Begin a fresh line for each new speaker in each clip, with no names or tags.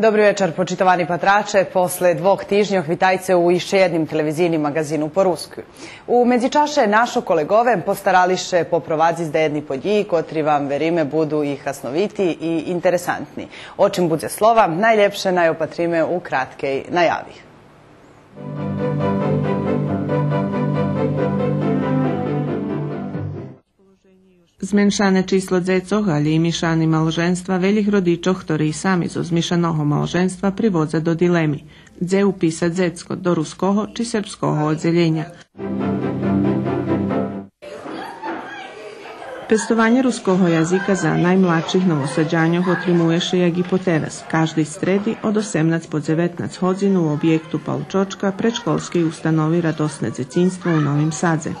Dobry večer, počitovani patrače. Posle dvog tižnjoh vitajce u išće jednim televizijnim magazinu po rusku. U međučaše našo kolegove postarališe poprovadzi zda jedni podji, kotri vam verime budu i hasnoviti i interesantni. O čim budze slova, najljepše najopatrime u kratkej najavi.
Zmenšane číslo dzecoh a límišany małżeństwa veľich rodičoch, ktorí sami zo zmiešaného małżeństwa privodza do dilemy. Dze upísať dzecko do ruského či srbského oddelenia. Pestovanje ruského jazyka za najmladších novosađanjoh otrimuješ jak i po teraz. Každý stredi od 18 po 19 hodzinu u objektu Paučočka predškolskej ustanovi Radosne dzecinstvo u Novim Sadze.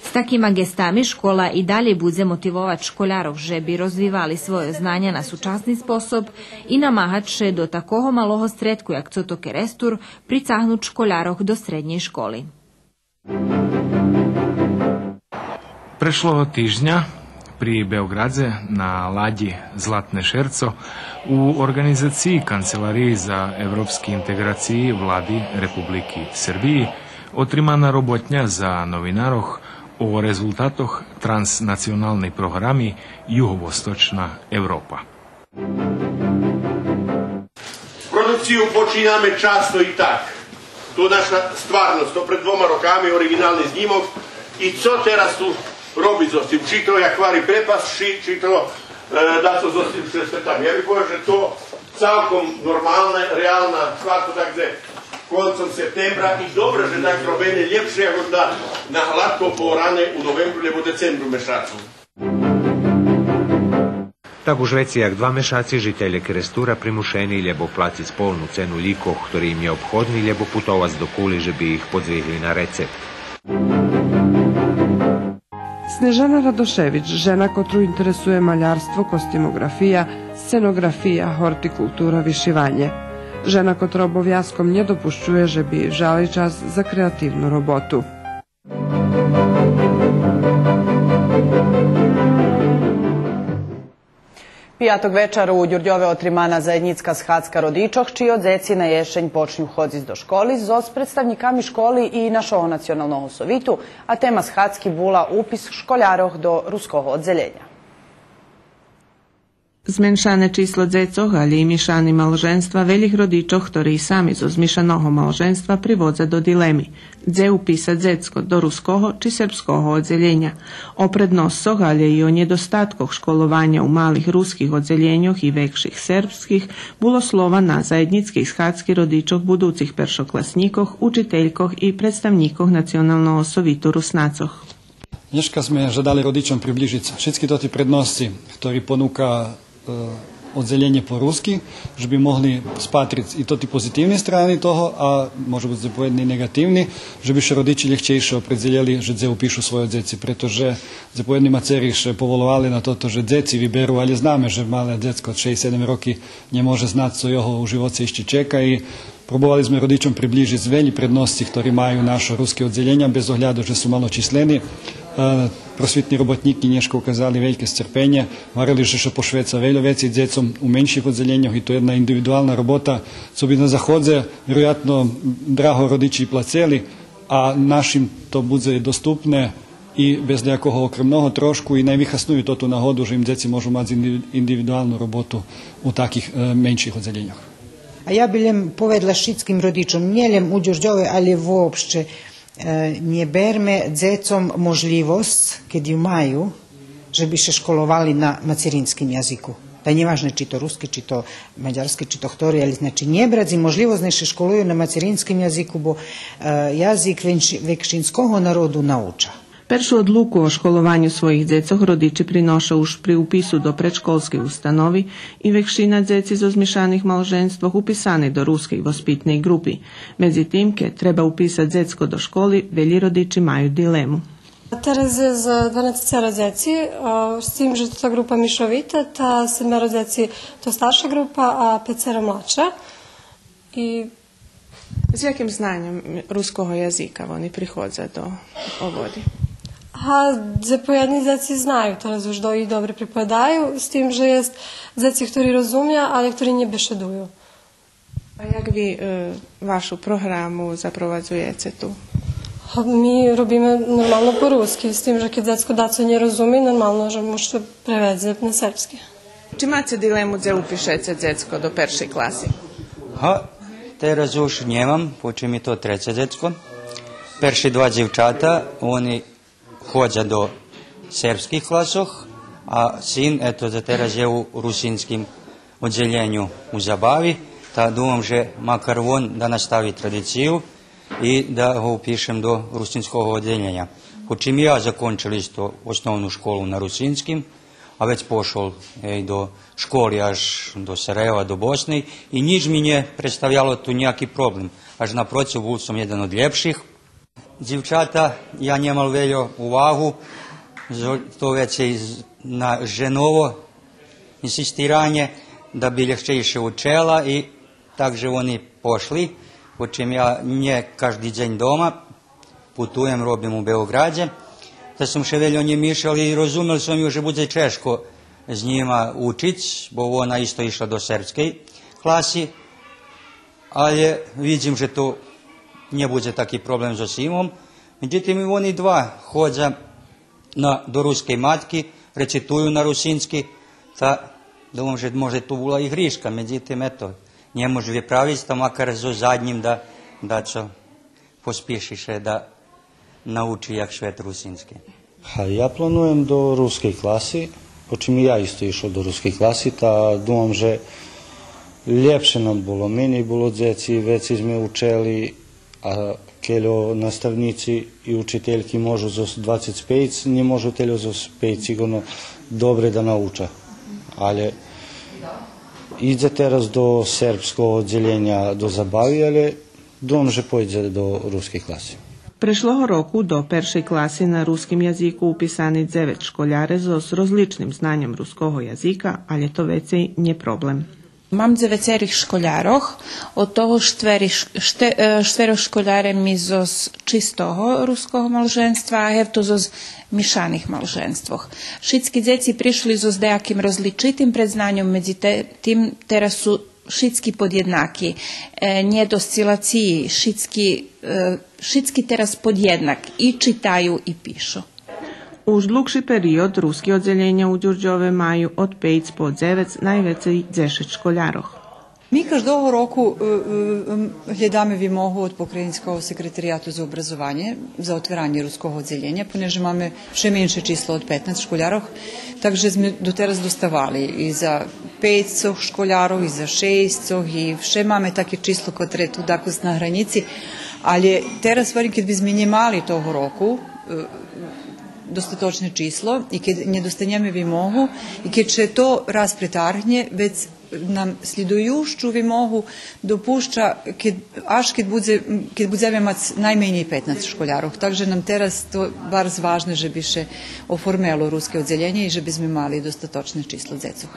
S takima gestami škola i dalje bude motivovat školjarov, že bi rozvivali svoje znanja na sučasni sposob i namahače do takoho maloho stredku, jak co to kerestur, pricahnut školjarov do srednje školi.
Prešlo týždňa pri Beogradze na ladi Zlatne šerco u organizaciji Kancelariji za evropski integraciji vladi Republiki Srbiji otrimana robotnja za novinaroh o rezultatoh transnacionalni programi Jugovostočna Evropa.
Produkciju počíname často i tak. To naša stvarnost, to pred dvoma rokami originalni znímok i co teraz tu robiť so tým? Či to jak kvari prepas, či to da to so tým všetkým. Ja bih povedal, že to celkom normalna, realna stvar, to tak gde koncom septembra i dobro, že tak robene ljepše ako da na hladko porane u novembru nebo decembru mešacu.
Tak už veci jak dva mešaci žitelje Kerestura primušeni ljebo placic polnu cenu likoh, ktorý im je obchodni, ljebo putovac do Kuli, že bi ih podzvihli na recept.
Snežana Radošević, žena kotru interesuje maljarstvo, kostimografija, scenografija, hortikultura, višivanje. Žena kotra obovjaskom nje dopušćuje, že bi žali čas za kreativnu robotu.
Pijatog večera u Đurđove otrimana zajednicka shadska rodičoh, čiji od zeci na ješenj počnju hodziz do školi, s predstavnikami školi i našoho nacionalnog sovitu, a tema shadski bula upis školjaroh do ruskog odzeljenja.
Zmenšane číslo dzecoh a límišany małżeństwa veľich rodičoh, ktorí sami zo zmiešaného małżeństwa privodza do dilemy. Dze upísať dzecko do ruského či srbského oddelenia. O prednosoch, ale i o nedostatkoch školovanja u malih ruských oddeljenjoh i vekších srbských bolo slova na zajednických schádských rodičoh budúcich peršoklasníkoch, učiteľkoch i predstavníkoch nacionalného sovitu Rusnacoch.
Dneška sme žadali rodičom približiť všetky ti prednosti, ktorý ponúka odzeljenje po ruski, že bi mogli spatriti i to ti pozitivni strani toho, a može biti zapojedni i negativni, že bi še rodiči ljehčejše opredzeljeli, že dze upišu svoje dzeci, pretože zapojedni maceri še povolovali na toto, že dzeci vyberu, ali zname, že male dzecko od 6-7 roky ne može znati, co jeho u živoce išće čeka, i probovali sme rodičom približiti veľi prednosti, ktorí majú našo ruske odzeljenja, bez ohľadu, že sú malo čisleni. Prosvitni robotniki nješko ukazali veljke strpenje, varali še po Šveca veljo veci dzecom u menših odzeljenjoh, i to jedna individualna robota, co bi na zahodze vjerojatno draho rodiči placeli, a našim to bude dostupne i bez nejakého okremnoho trošku, i najvyhasnuju to tu nahodu, že im dzeci môžu mať individualnu robotu u takih menših odzeljenjoh.
A ja biljem povedla šitskim rodičom, njeljem u Đurđove, ali uopšte nie berme dzecom možljivost, kad ju maju, že bi se školovali na macerinskim jaziku. Pa nije važno či to ruski, či to mađarski, či to htori, ali znači nije bradzi možljivost ne se školuju na macerinskim jaziku, bo jazik vekšinskoho narodu nauča.
Peršu odluku o školovanju svojih dzecoh rodiči prinoša už pri upisu do predškolske ustanovi i vekšina dzeci zo zmiešanih małżeństwoch upisani do ruskej vospitnej grupi. Međutim, keď treba upisati dzecko do školi, veľi rodiči maju dilemu.
Teraz je za 12 dzeci, s tim, že ta grupa mišovita, ta 7 dzeci to starša grupa, a 5 mladša. I
z jakim znanjem ruskog jezika oni prihodza do ovodi?
По jedni zeci znaju teraz już i dobrze pripadają, z tym, że jest zeci, którzy rozumieją, ale którzy nie beszedują.
A jak wy waszą programu zaprowadzujecie tu?
Mi robimy normalno po ruski, z tym, że kiedy dziecko daco nie rozumie, normalno, że muszę prevedzę na serbski.
Czy macie dilemu, gdzie upiszecie dziecko do pierwszej klasy?
Teraz już nie mam, počem je to treće dziecko. Perši dva djevčata, oni hođa do serbskih klasoh, a sin, eto, za teraz je u rusinskim odjeljenju u Zabavi, ta думам, že makar on da nastavi tradiciju i da ga upišem do rusinskog odjeljenja. Počem ja zakončil isto osnovnu školu na rusinskim, a već pošol do školi až do Sarajeva, do Bosne i nič mi nije predstavljalo tu nijaki problem. Až naprotiv, bol som jedan od ljepših. Djevčata, ja njemal veljo uvahu, to već je na ženovo insistiranje da bi ljehčejše učela i takže oni pošli, počem ja nje každi dženj doma, putujem, robim u Beogradje. Da sam še veljo nje mišali i razumeli sam ju, že bude češko z njima učić, bo ona isto išla do srpske klasi, ali vidim, že to nie bude taki problem so Simom. Međutim, oni dva hođa do ruske matki, recituju na rusinski, ta думам, že može tu bila i hriška, međutim, eto, nje može vypraviť to makar so zadnjim da čo pospješiše da nauči jak švet rusinski.
Ja planujem do ruske klasi, počem i ja isto išao do ruske klasi, ta думам, že ljepše nam bilo, meni bilo djeci, već sme učeli, a keljo nastavnici i učiteljki možu za 25, ne možu teljo za 5 sigurno dobre da nauča. Ali ide teraz do serbskog odjeljenja do Zabavi, ali думам, že pojde do ruske klasi.
Prešlого року до першої класи на русскім язику уписані 9 школяри з розличним знанням руського язика, але то веcej не проблем.
Mam 9 školjaroh, od toho štvero školjare mi z čistого ruskog malženstva, a hevto z mišanih malženstvoh. Šitski djeci prišli z dejakim rozličitim predznanjom, međutim teraz su šitski podjednaki, nedoscilaciji, šitski teraz podjednak i čitaju i pišu.
Už dlugši period ruski odzeljenja u Đurđove maju od 5 po 9 najvecej 10 školjaroh.
Mi každого року глядаме вимогу od Pokrajinskog sekretariatu za obrazovanje za otvaranje ruskog odzeljenja, ponieważ mamy še menše číslo od 15 školjarov, takže sme doteraz dostavali i za 5 školjarov, i za 6, i še máme také číslo, ktoré tu dakle na hranici, ali teraz stvari, kad bi sme njemali toho roku, dostatočne číslo i keď nedostaneme vimogu i keď će to raspretarhnje, već nam sljedujuću vimogu dopušča až keď budeme mať najmenej 15 školjarov. Takže nam teraz to bar važno, že bi še oformelo ruske odzeljenje i že bi sme mali dostatočne číslo djecuh.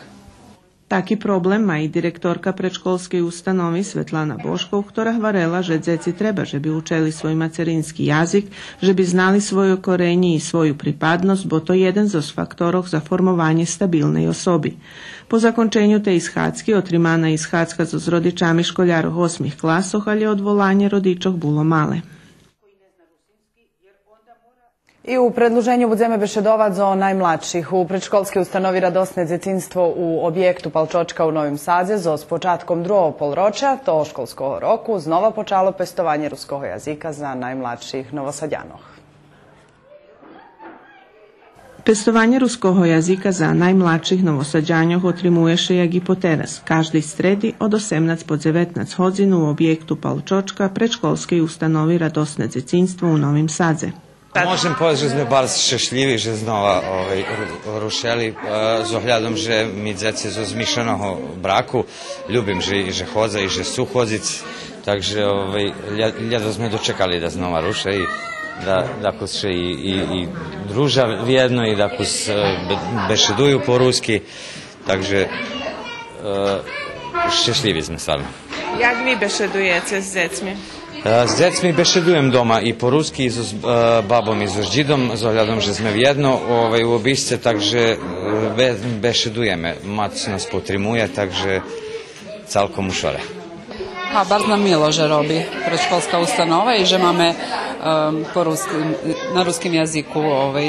Taki problem má i direktorka predškolskej ustanovi Svetlana Boškov, ktorá hvarela, že djeci treba, že by učeli svoj materinski jazik, že by znali svoje korenje i svoju pripadnost, bo to jeden z faktorov za formovanje stabilnej osoby. Po zakončenju te ishadzki otrimana ishadzka s rodičami školjarov 8 klasoh, ali odvolanje rodičov bilo male.
I u predluženju budeme bešedovat o najmladših. U predškolske ustanovi Radosne djecinstvo u objektu Palčočka u Novim Sadze s počatkom drugog polroča, to školskog roku, znova počalo pestovanje ruskog jazika za najmladših Novosadjanoh.
Pestovanje ruskого jazika za najmladših Novosadjanjoh otrimuješ jak i po teraz. Každej stredi od 18 po 19 hodzinu u objektu Palčočka predškolske ustanovi Radosne djecinstvo u Novim Sadze.
Можем povedať, že sme bar šťastliví, že znova rušeli s ohľadom, že my djeci zo zmišaného braku ľubim, že chodza i že sú chodzic, takže ljeto sme dočekali da znova ruše i da kus še i druža vjedno i da kus bešeduju po ruski, takže šťastliví sme stvarno.
Jak vi bešedujete s djecmi?
Z dzecmi bešedujem doma i po-ruski, i z babom, i z židom, z ohľadom, že sme v jedno u obišce, takže bešedujeme. Mat nas potrimuje, takže celkom ušore.
Bardzo nam milo, że robi predškolska ustanova i że mamy na ruskim jazyku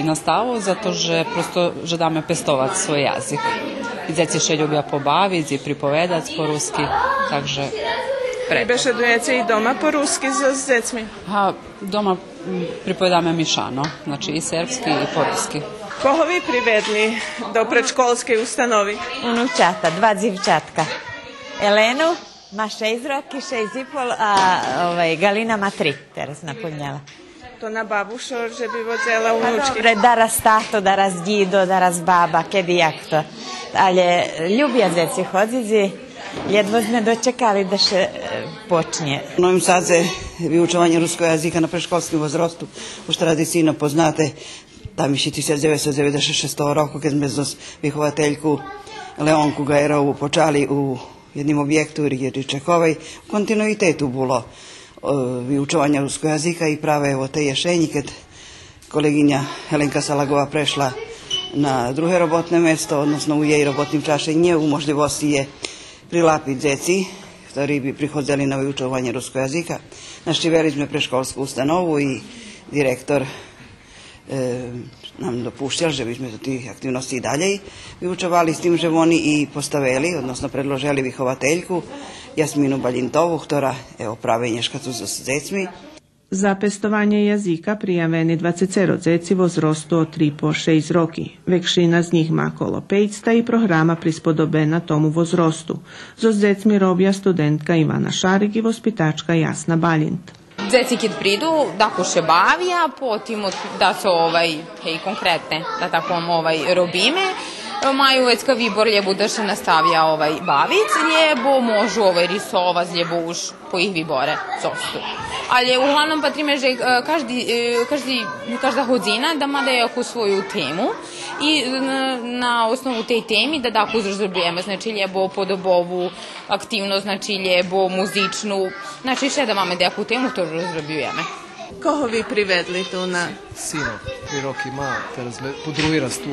nastavu, zato że prosto žadame pestovati svoj jazik. I djeci še ljubja pobaviti i pripovedati po-ruski, takže
Bešedujete i doma po-ruski s djecmi?
Doma pripovedame mišano, znači i srpski i po-ruski.
Koho vi privedli do predškolske ustanovi?
Unučata, 2 dzivčatka. Elenu ma 6 roki, 6,5, a Galina ma 3, teraz napunjala.
To na babušo, že bi vodzela unučki?
Dobre, daraz tato, daraz djido, daraz baba, kedy jak to. Ale ljubja djeci hoditi, jedva sme dočekali da še počne.
Novim Sadze vyučovanje ruskog jazika na predškolskim возрасту, už tradicijno poznate, tam še 1996 roku, kad sme z vychovateljku Leonku Gajerovu počali u jednim objektu u Rigeričekovej, u kontinuitetu bilo vyučovanja ruskog jazika i prave evo te ješenji, kad koleginja Helenka Salagova prešla na druge robotne mesto, odnosno u jej robotnim čašenje, u možljivosti je prilapiti djeci, ktorí bi prihodzeli na vyučovanje ruskog jazika. Naštiveli sme predškolsku ustanovu i direktor nam dopušćal, že bi sme do tih aktivnosti i dalje vyučovali, s tim, že oni i postavili, odnosno predložili vychovateljku Jasminu Baljintovu, ktorá prave nješkacu s djecmi.
Za pestovanje jazika prijaveni 20 djeci возрасту od 3 po 6 roki. Vekšina z njih ma kolo 500 i programa prispodobena tomu возрасту. So s djecmi robja studentka Ivana Šarik i vospitačka Jasna Baljint.
Djeci kad pridu, tako še bavija, potim da se konkretne, da tako robime, maju vecka výbor, ljebo da še nastavlja bavic, ljebo možu risovat, ljebo už po ih výbore zostu. Ali uglavnom pa trime, že každa hodzina da ma dajaku svoju temu i na osnovu tej temi da tako zrazobljujeme, znači ljebo podobovu aktivnost, znači ljebo muzičnu, znači še da máme dajaku temu, to razrobljujeme.
Koho vi privedli tu na...
Sinov, 3 roki ima, teraz po drugi raz tu.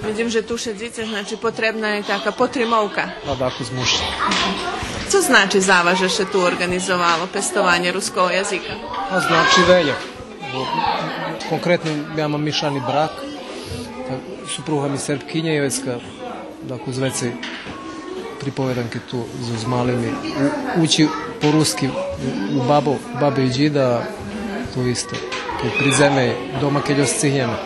Vidim, že tu še dzice, znači potrebna je taka potrimovka.
A tako zmuši.
Co znači za vas, že še tu organizovalo pestovanje ruskog jazika?
A znači velja. Konkretno ja imam mišani brak, supruga mi Srpkinja i vecka, dakle uz veci pripovedanke tu s malimi. Uči po-ruski u babe i džida, to isto. Kad prizeme doma keď oscihnjeme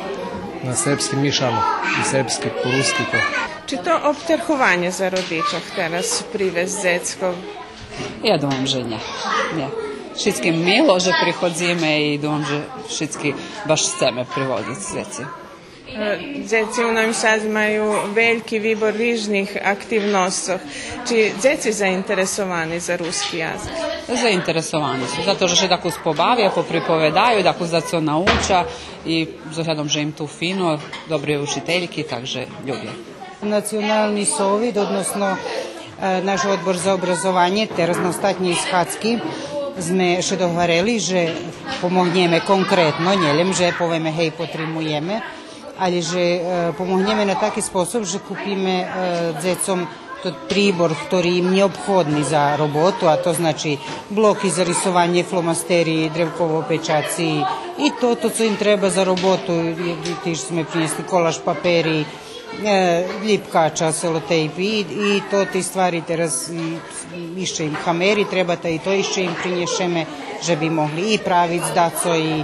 na srpski mišano i srpski po-ruski to.
Či to obterhovanje za rodičov teraz privez dzeckov?
Ja domam, že nie. Všetky milo, že prichodzíme i domam, že všetky baš chceme privoditi djeci.
Djeci u Novim Sadu imaju veliki výbor rižnih aktivnosti. Či djeci zainteresovani za ruski jazik?
Zainteresovani su, zato že še tako spobavija, popripovedaju, tako za co nauča i zohľadom, že im tu fino, dobri učiteljki, takže ljubje.
Nacionalni sovid, odnosno naš odbor za obrazovanje, teraz na ostatnjej schadzki, sme še dogovarjali, že pomogneme konkretno, njeljem, že poveme hej, potrimujeme, ali že pomogneme na taki sposob, že kupime dzecom pribor, ktorý im neobhodný za robotu, a to znači bloky za risovanje, flomasteri, drevkovo pečaci i to, co im treba za robotu, tiž sme prinesli kolaž paperi, ljipkača, selotejpi i to ti stvari teraz išće im hameri, trebata i to išće im prinješeme, že bi mogli i praviti zdaco i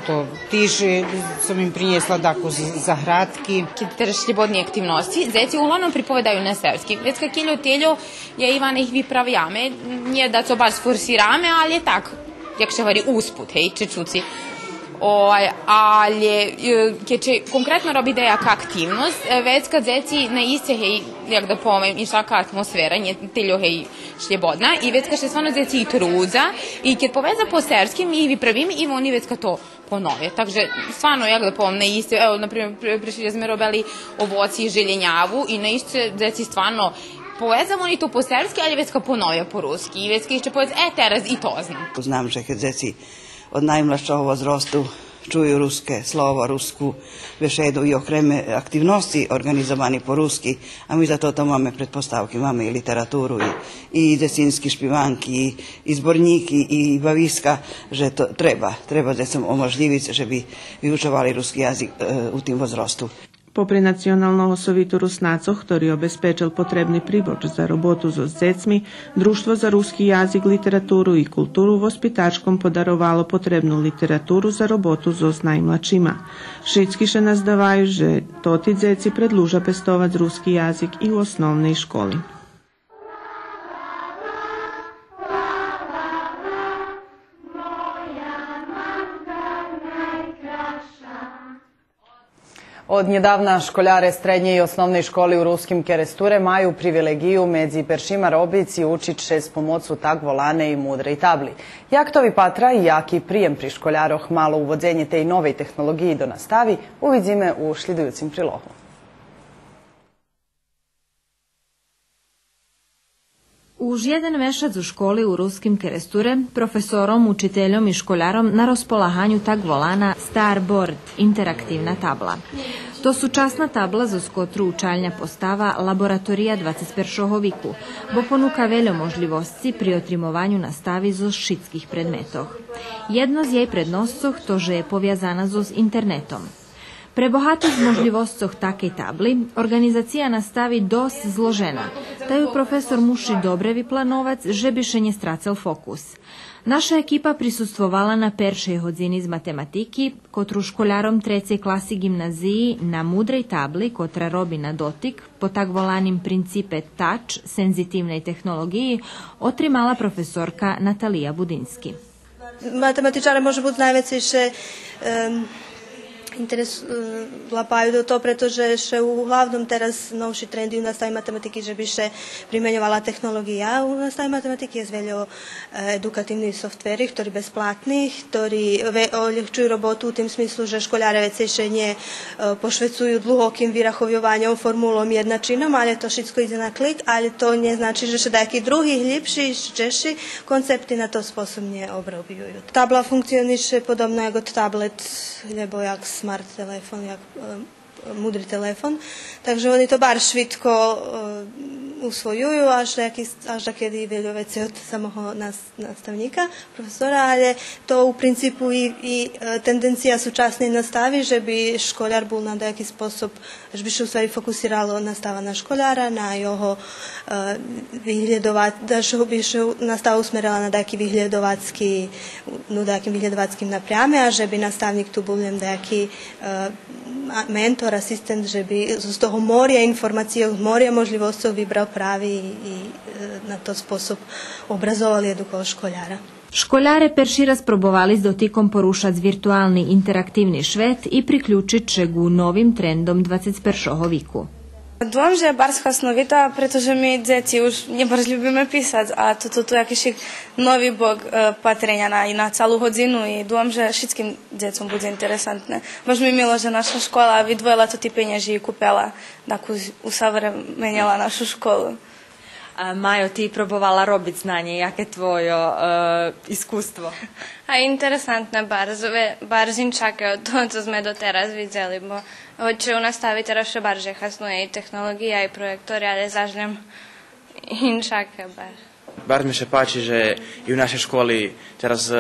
to. Tiž sam im prinjesla dako zahratki.
Teraz slobodne aktivnosti, djeci uglavnom pripovedaju na srpski. Već kakiljo teljo je Ivana ih vypravljame, nije da co baš forsirame, ali je tak, jak še vari usput, hej, čečuci. Ali keď konkretno robi dejaka aktivnost, već kad djeci na iste, hej, jak da povem, i šaka atmosfera, nje teljo, hej, šljebodna, i već kad še stvarno djeci i trudza, i kad poveza po srpskim, i vi pravim, i oni već kad to ponove. Takže stvarno, jak da povem, na iste, evo, naprimjer, prišli sme robili ovoci i željenjavu, i na iste djeci stvarno Povedzamo oni to po serbski, ali već ponovja po ruski. I već će povedz, teraz i to znam.
Znam, že keď deti od najmlaščeho возрасту čuju ruske slova, rusku bešedu i okreme aktivnosti organizovani po ruski, a mi za to máme pretpostavky, máme i literaturu, i desinski špivanki, i zborníky, i baviska, že to treba decom omožljiviť, že by vyučovali ruski jazyk u tým возрасту.
Popri Nacionalnog sovitu Rusnacoh, ktorý obezpečil potrebný priboč za robotu so decmi, Društvo za ruski jazik, literaturu i kulturu v ospitačkom podarovalo potrebnu literaturu za robotu so najmlačima. Šitskiše nazdavaju, že toti deci predluža pestovac ruski jazik i u osnovnej školi.
Od njedavna školjare srednje i osnovne škole u ruskim Keresture maju privilegiju medzi peršima robici učit še s pomocu tak volane i mudre i tabli. Jak to vi patra i jaki prijem pri školjaroh malo uvodzenje te i nove tehnologiji do nastavi, uvidzime u šlidujucim prilohu.
Už jeden mešac u školi u ruskim Keresture, profesorom, učiteljom i školjarom na raspolahanju tak volana Starboard, interaktivna tabla. To su časna tabla za skotru učalnja postava laboratorija 21. viku, bo ponuka veljo možljivosti pri otrimovanju nastavi zo šitskih predmetoh. Jedno z jej prednostoh to, že je povjazana zo s internetom. Prebohato z možljivostoh takej tabli, organizacija nastavi dost zložena, taju profesor muši dobre vyplanovac, že bi še nje stracel fokus. Naša ekipa prisustvovala na peršej hodzini z matematiki, kotru školjarom 3. klasi gimnaziji na mudrej tabli, kotra robi na dotik, po tak volanim principe touch, senzitivnej tehnologiji, otrimala profesorka Natalija Budinski.
Matematičare može biti najveće interes lapaju do to, pretože še uglavnom teraz novší trendi u nastavi matematiky, že bi še primenjovala tehnologija. U nastavi matematiky je zveľo edukatívni softveri, ktorí bezplatní, ktorí oľahčujú robotu u tým smyslu, že školjare veci še nje pošvecujú dlhokým vyrachovjovanjem formulom jednačinom, ale to všetko ide na klik, ale to ne znači, že še dajaki drugi, hljipši, češi koncepty na to sposobne obrobujú. Tabla funkcioniše podobno jak od tablet, lebo jak smart telefon, jak mudrý telefon. Takže oni to bar švitko usvojujú, až kedy veľa veci od samého nastavníka, profesora, ale to u principu i tendencija súčasnej nastavi, že by školjár bol na nejaký spôsob, že by sa fokusiralo nastava na školjara, na jeho da by sa nastava usmerila na nejaký vyhľadovackým naprijame, a že by nastavnik tu bol nejaký mentor, asistent, že by z toho morja informacií, morja možljivostov vybral pravi i na to spôsob obrazovali edukoval školjara.
Školjare perši razprobovali s dotikom porušac virtualni interaktivni švet i priključit će gu novim trendom 21. viku.
Думам, že je bar skasnovita, pretože my deti už nebarz ľubíme písať a toto tu jakýši nový bok patrenja na celú hodinu i думам, že všetkým decom bude interesantné. Baš mi milo, že naša škola vydvojila to ty penieži i kúpila, takú usavremenila našu školu.
Majo, ti probovala robiť znanje, jaké tvoje iskustvo?
A interesantné, barz inčake od toho, co sme doteraz videli, bo hoće u nastavi teraz še barže hasnuje i tehnologija i projektori, ali zažnem inčake bar.
Bar mi še pači, že i u našej školi teraz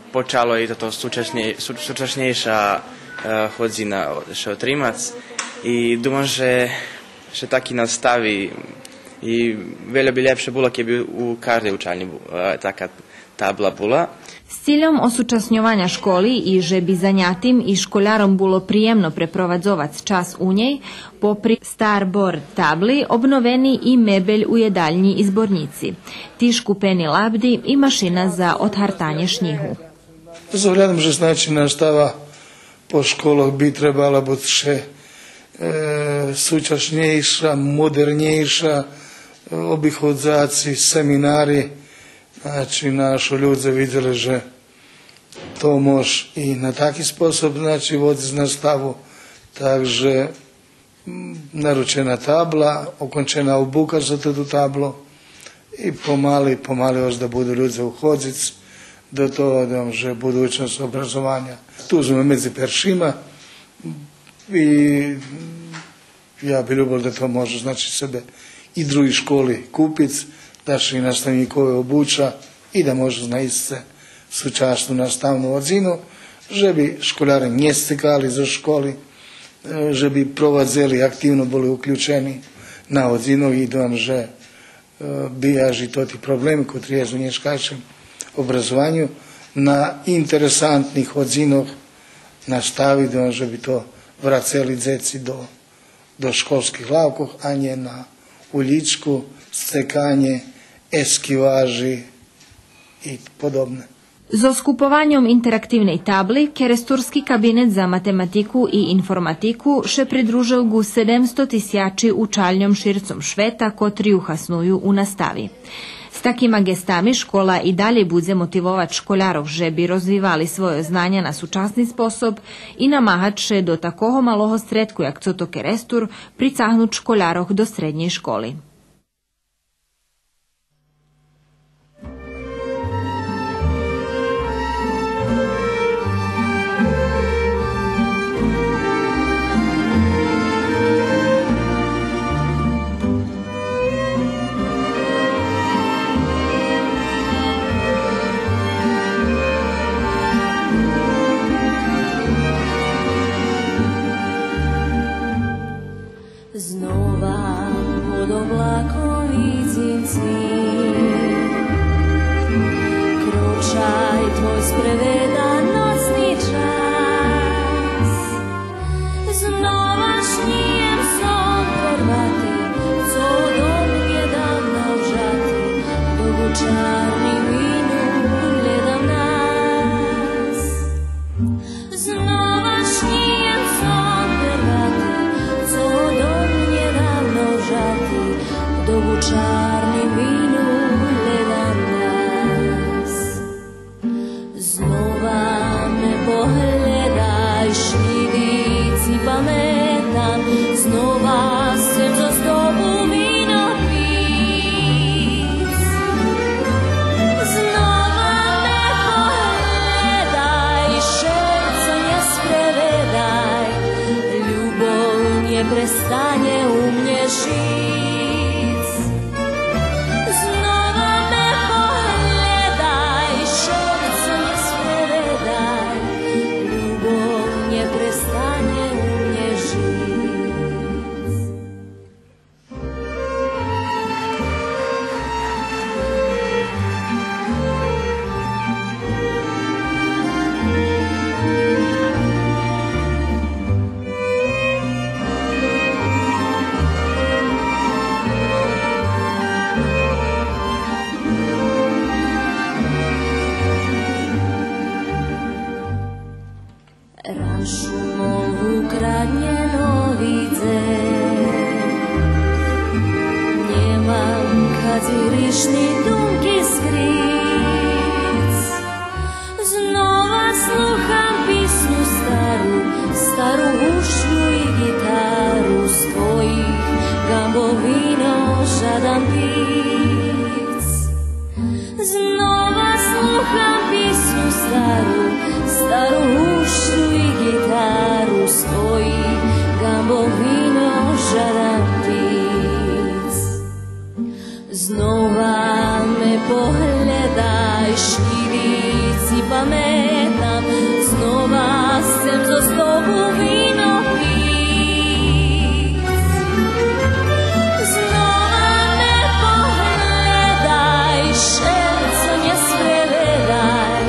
počalo i toto súčasnejša hodzina še otrimac i думам, že taki nastavi i veľa bi ljepše bilo keby u každej učalni taka tabla bula.
S ciljom osučasnjovanja školi i že bi zanjatim i školjarom bilo prijemno preprovazovac čas u njej, popri Starboard tabli obnoveni i mebelj u jedaljnji i zbornici, tiš kupeni labdi i mašina za odhartanje šnjihu.
Zoglядam, že znači nastava po školах bi trebala biti še súčasnejša, modernejša, obihodzáci, seminari. Znači, naši ljudi vidjeli, že to može i na taki sposob, znači, voditi nastavu. Takže naručena tabla, okončena obuka za to tablo i pomali još da budu ljudi u Hodzic, do toho, že budućnost obrazovanja. Tu smo među peršima i ja bi ljubio da to može znači sebe i drugi školi kupic, da še i nastavnikove obuča i da može znati se sučasnu nastavnu odzinu, že bi školjari nje stekali za školi, že bi provadzeli aktivno bili uključeni na odzinu i da že bijaži toti problemi koji trijezu nješkačem obrazovanju na interesantnih odzinoh nastavi da že bi to vraceli dzeci do školskih lavkov, a nje na uličku, stekanje, eskivaži i podobne.
Zo skupovanjem interaktivnej tabli, Keresturski kabinet za matematiku i informatiku še pridružil gu 700 tisjači učaljnjom šircom šveta, kotri uhasnuju u nastavi. S takima gestami škola i dalje bude motivovat školjarov, že bi rozvivali svoje znanja na sučasni sposob i namahat še do takoho maloho stredku, jak co to Kerestur, pricahnut školjarov do srednje školi.
Znova pod oblakovicim cvil, kročaj tvoj spreveda nocni čas. Znova šnijem som prervati, co dom nedavno vžati, dobu čarni vinu gledam nas. Znova šnijem som prervati, co dom dobu čarni vinu gledam nas. Znova me pogledaj, šljivici pametam, znova sem za stobu vino pic. Znova me pogledaj, šerco nje sprevedaj, ljubov nje prestanje u mnje žit. Zirišni dumki skric. Znova sluham pismu staru, staru ušlju i gitaru, s tvojih gambovino žadan pic. Znova sluham pismu staru, staru ušlju i gitaru, s tvojih gambovino žadan pic. Znova me pogledaj, šljivici pametam, znova sem za stobu vino pic. Znova me pogledaj, šerco nje sprevedaj,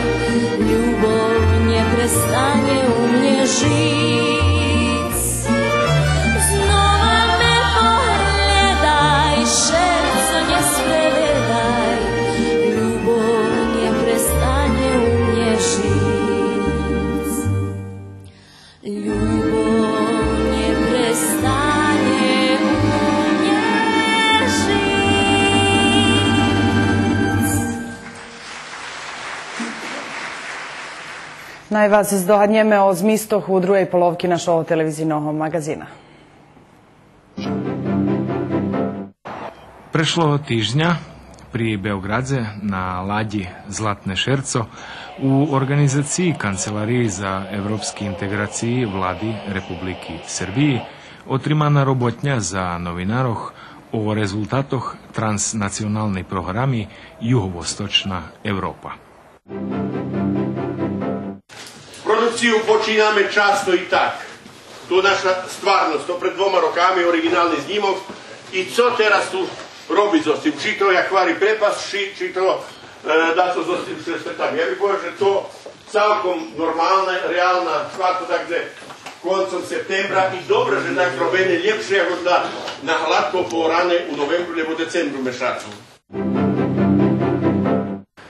ljubov nje prestanje u mnje žic.
Naj vas zdogаднеме o zmistoh u druhej polovki našого televizijnog magazina.
Prešlého týždňa pri Beogradze na ladi Zlatné šerco u organizaciji Kancelariji za evropski integraciji Vladi Republiki Srbiji otrimana robotnja za novinaroh o rezultatoh transnacionalnej programi Jugovostočna Evropa.
Produkciju počíname často i tak. To je naša stvarnost, to pred 2 rokami originalni snimok i co teraz tu robiť so s tým, či to jak kvári prepas, či to dá to so s tým svetavom. Ja bych povedal, že to celkom normálne, reálna stvar, to takže koncom septembra i dobre, že tak robené lepšie ako na hladko po rane u novembru nebo decembru mešacu.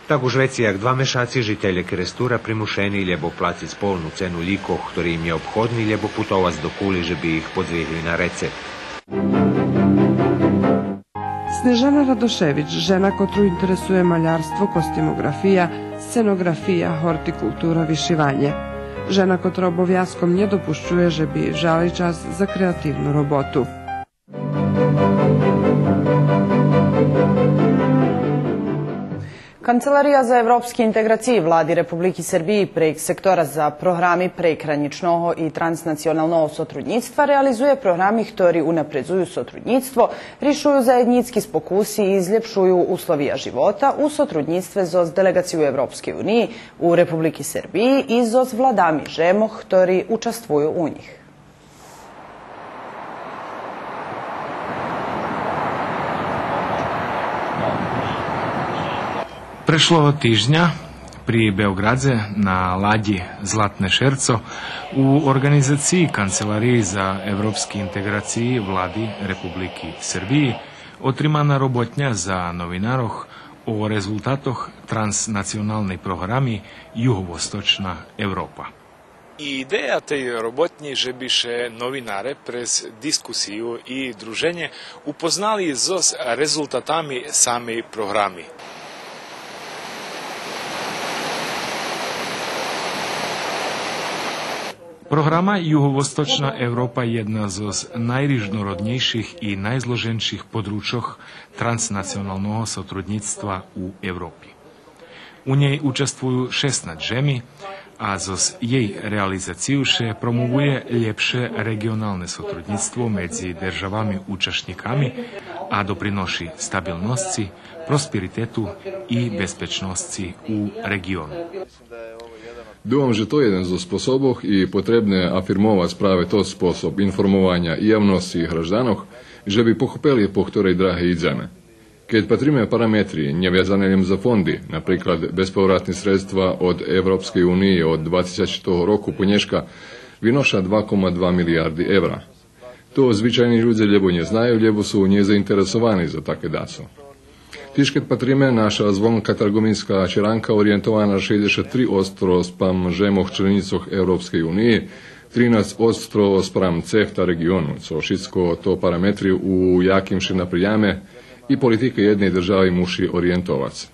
Так уж веці як 2 мешаці жителі Крестура примушені лебо платити повну цену ліков, ktorý im je obchodný, lebo putovať do Kuli, že by ich podvihli na recept.
Снежана Радошевич, жена котру интересуе малярство, костимографија, сценографија, хортикултура, вишивање. Жена котра обовјазком не допушчуе, že би жали час за креативну работу.
Kancelarija za evropske integracije Vladi Republiki Srbiji prek sektora za programi pregraničnog i transnacionalnog sotrudnictva realizuje programi ktori unaprezuju sotrudnictvo, rišuju zajednicki spokusi i izljepšuju uslovija života u sotrudnictve zoz delegaciju Evropske unije u Republiki Srbiji i zoz vladami žemoh ktori učestvuju u njih.
Prešlého týždňa pri Beogradze na ladi Zlatné šerco u organizaciji Kancelariji za evropski integraciji Vladi Republiki Srbiji otrimana robotnja za novinaroh o rezultatoh transnacionalnej programi Jugovostočna Evropa.
Ideja tej robotni, že bi še novinare prez diskusiju i druženje upoznali z rezultatami sami programi.
Programa Jugovostočna Evropa je jedna z najrižnorodnejších i najzloženších područjoh transnacionalnog sotrudnictva u Evropi. U njej učestvuju 16 žemi, a z jej realizaciju še promovuje ljepše regionalne sotrudnictvo medzi državami učašnikami, a doprinoši stabilnosti, prosperitetu i bezpečnosti u regionu.
Думам, že to je jeden zo spôsobov i potrebné afirmovať práve to spôsob informovania i javnosti i hraždanoch, že by pochopili, po ktorej drahe ideme. Keď patríme parametri neviazané len za fondy, napríklad bezpovratné sredstva od Európskej únie od 24 roku poneška vynoša 2,2 milijardy evra. To zvyčajní ľudia lebo neznajú, lebo sú nezainteresovaní za také dáco. Tiež keď patríme, naša zvonka trgovinská čeranka orientovaná na 63 ostrov spram žemoh členicoch Európskej únie, 13 ostrov spram CEFTA regionu, co všetko to parametri u jakým še naprijame i politike jednej državi muši orientovac.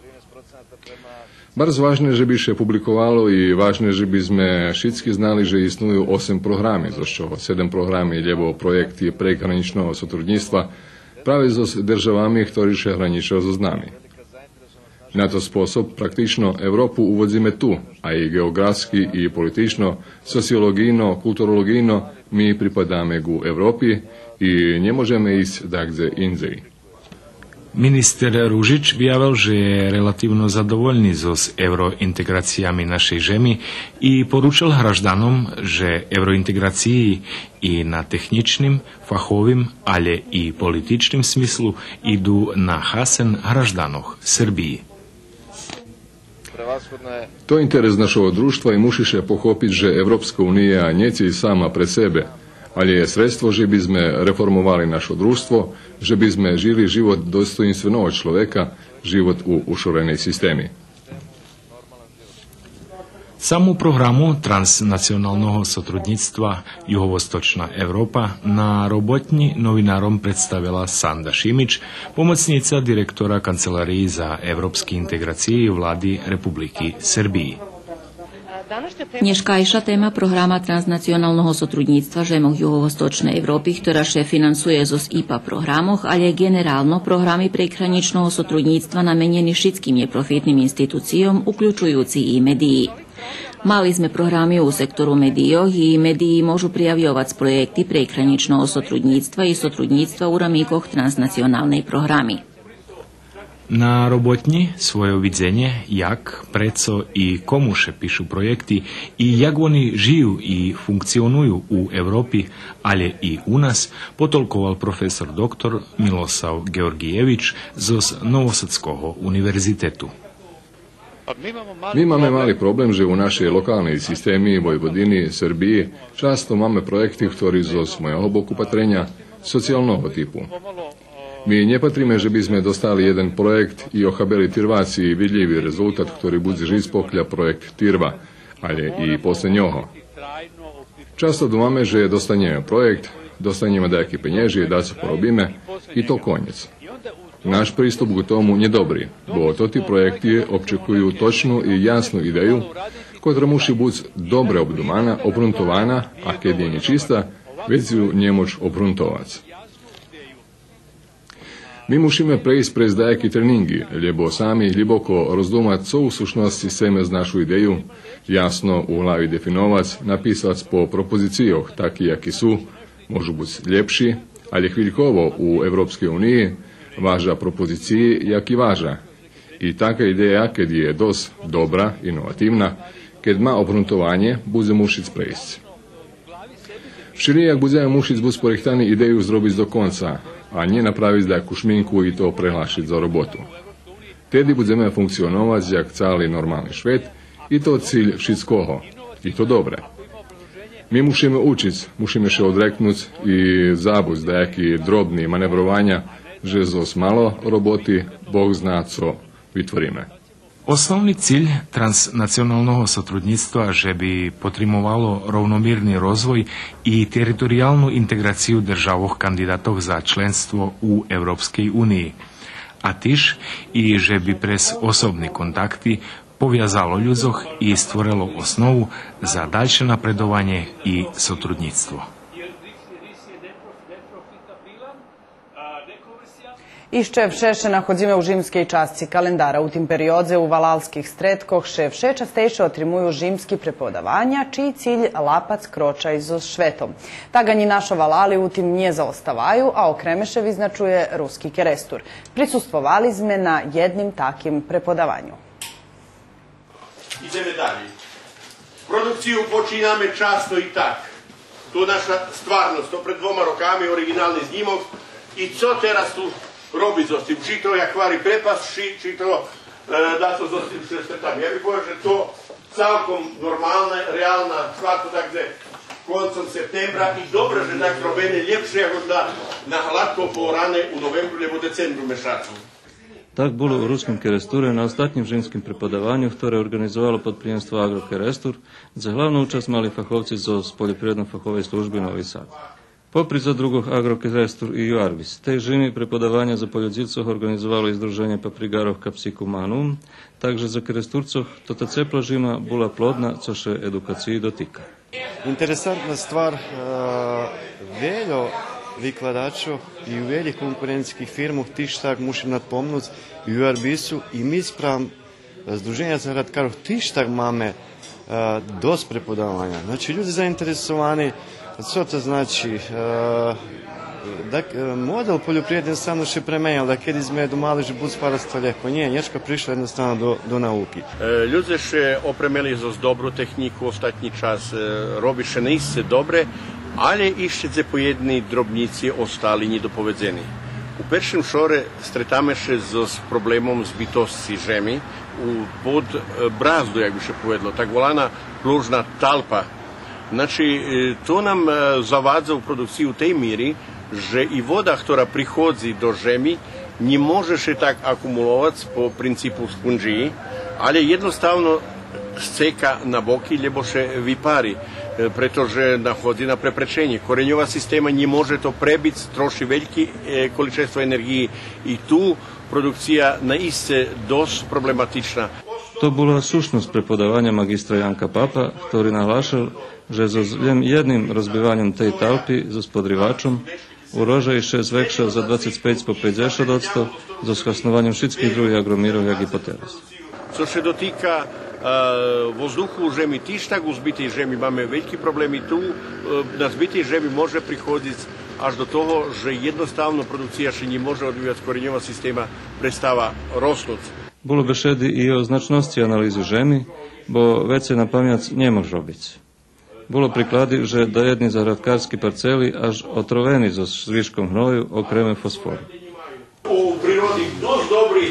Bardzo ważne, żeby się publikowało i ważne, żebyśmy wszyscy znali, że istnieją 8 programów, z czego 7 programów lebo projekty pregranicznego sotrudnictwa, prawie z državami, ktorí še hraničia so nami. Na to spôsob praktično Európu uvodzíme tu, aj geografski i politično, sociologijno, kulturologijno mi pripadáme ku Európi i ne môžeme ísť dakde indzej.
Minister Ružić vyjavil, že je relatívno zadovoljný so s eurointegracijami našej žemi i poručil hraždanom, že eurointegraciji i na techničnim, fachovim, ale i političnim smislu idu na hasen hraždanoh Srbiji.
To interes našого društva i mušiše pochopiť, že Európska únia neci sama pre sebe, ale je sredstvo, že by sme reformovali naše društvo, že by sme žili život dostojnstvenog človeka, život u ušorenej sistemi.
Samu programu transnacionalnog sotrudnictva Jugovostočna Evropa na robotni novinarom predstavila Sanda Šimić, pomocnica direktora Kancelariji za evropske integracije Vladi Republiki Srbiji.
Nješkajša tema programa transnacionalnog sotrudnictva žemog jugovostočne Evropi, która się finansuje zos IPA programoh, ale generalno programi prekraničnog sotrudnictva namenjeni šitskim neprofitnim institucijom, uključujući i mediji. Mali sme programi u sektoru medijo i mediji možu prijavljovati projekti prekraničnog sotrudnictva i sotrudnictva u ramikoh transnacionalnej programi.
Na robotni svoje vidzenje, jak, preco i komu še pišu projekti i jak oni žiju i funkcionuju u Evropi, ale i u nas, potolkoval profesor doktor Milosav Georgijević z Novosadskog univerzitetu.
Mi imamo mali problem, že u našej lokalnej sistemi, Vojvodini, Srbiji, často máme projekty, ktorí zo svojho boku patrenja socijalnog tipu. Mi ne patrime, že by sme dostali jeden projekt i ochabeli tirvaci i vidljivi rezultat, ktorý bude žispoklja projekt tirva, ale i posle njoho. Často dumame, že dostanjeme projekt, dostanjeme dajaki penježi, da se porobime i to konjec. Naš pristup k tomu nie dobry, bo to ti projekti občekuju točnu i jasnu ideju, koja muši biti dobre obdumana, obruntovana, a kad je nečista, već ju njemoć obruntovac. Mi musimy prejsť prez dajaki treningi, lebo sami hliboko rozdumať, co u sušnosti chceme z našu ideju, jasno u hlavi definovac, napisać po propozicijoh, taki jaki su, môžu byť lepši, ale chvíľkovo u Evropskej uniji važa propoziciji jaki važa. I taka ideja, kad je dos dobra, inovativna, kad ma obruntovanje, bude mušic prejsť. Všeli, jak budeme mušic bud sporehtani ideju zrobiť do konca, a nie napraviť dajaku šminku i to prehlašiť za robotu. Tedy budeme funkcionovať jak cali normalni švet i to cilj všetkoho. I to dobre. Mi musíme učiť, musíme še odreknúť i zabuť dajaki drobni manevrovanja, že zos malo roboty Bog zna co vytvoríme.
Osnovni cilj transnacionalnog sotrudnictva že bi potrimovalo rovnomírny rozvoj i teritorijalnu integraciju državoh kandidatov za členstvo u Europskej uniji, a tiž i že bi prez osobni kontakti poviazalo ľudzoch i stvorilo osnovu za daljše napredovanje i sotrudnictvo.
Išče vše nachodzíme u žimskej časci kalendara. U tim periodze u valalskih stretkoh še vše častejše otrimuju žimski prepodavanja, čiji cilj lapac kroča iz švetom. Taganji našo valali u tim nije zaostavaju, a okremeše vyznačuje ruski kerestur. Prisustvovali sme na jednim takim prepodavanju.
Ideme dalje. Produkciju počiname často i tak. To naša stvarnost, to pred 2 rokami originalni snimok i co teraz tu robiť so tým, či to jak kvari prepas, či to da to so tým tam. Ja bih povedal, že to celkom normalna, realna stvar, to takde koncom septembra i dobro, že tak robene ljepše ako da na hladko porane u novembru nebo decembru mešacu.
Tak bolo u ruskom keresture na ostatnjem ženskim prepadavanju, ktoré organizovalo podprijemstvo Agrokerestur, za hlavnú účasť mali fachovci zo poljoprivredno-fachovej služby Novi Sad. Popri za drugog Agrokerestur i Juarbis. Tej žini prepodavanja za poljodzivcoh organizovalo izdruženje paprigarov Kapsiku Manum, takže za keresturcoh tota cepla žima bula plodna, co še edukaciji dotika.
Interesantna stvar, veljo vykladačov i u veljih konkurencijskih firmov tiž tak mušim nadpomnúť u Juarbisu i mi spram Združenja za hradkarov tiž tak máme dost prepodavanja. Znači, ljudi zainteresovani. Co to znači? Model poljoprivredne samo še premenjal, da kedy sme domali, že bud sparastva lehko. Nie, Nječka prišla jednostavno do nauky.
Ľudia še opremeli zos dobru tehniku, ostatní čas robiše nisce dobre, ale išće po jedni drobnici ostali nedopovedzeni. U peršem šore stretameše s problemom zbitosti žemi, pod brazdu, jak bi še povedalo, tak volana plužna talpa. Znači, to nam zavadza u produkciji u tej miri, že i voda, która prihodzi do žemi, nie može še tak akumulovati po principu sponžiji, ali jednostavno sceka na boki, lebo še vypari, pretože nahodzi na preprečenje. Korenjova sistema nie može to prebiť, troši veľké količestvo energiji i tu produkcija naiste dosť problematična.
To bola slušnosť prepodávania magistra Janka Papa, ktorý nahlášal, že so jedným rozbivanjem tej talpy so spodrivačom urožaj še zvekšao za 25 po 50% so schasnovanjem všetkých druhých agromírov, jak i poteraz.
Co se dotýka vozduchu, že my tiež tak u zbytej žemi máme veľký problémy tu. Na zbytej žemi môže prichodiť až do toho, že jednostavno produkcia še nie môže odvíjať koreňová systéma, prestáva rostnúť.
Bolo by šedy i o značnosti analýzy žemi, bo vece na pamiac nemôže robiť. Bolo príklady, že do jednej zahradkárskej parcely až otrovení so zvyškom hnoju okrem fosforu.
U prirodi dosť dobrý,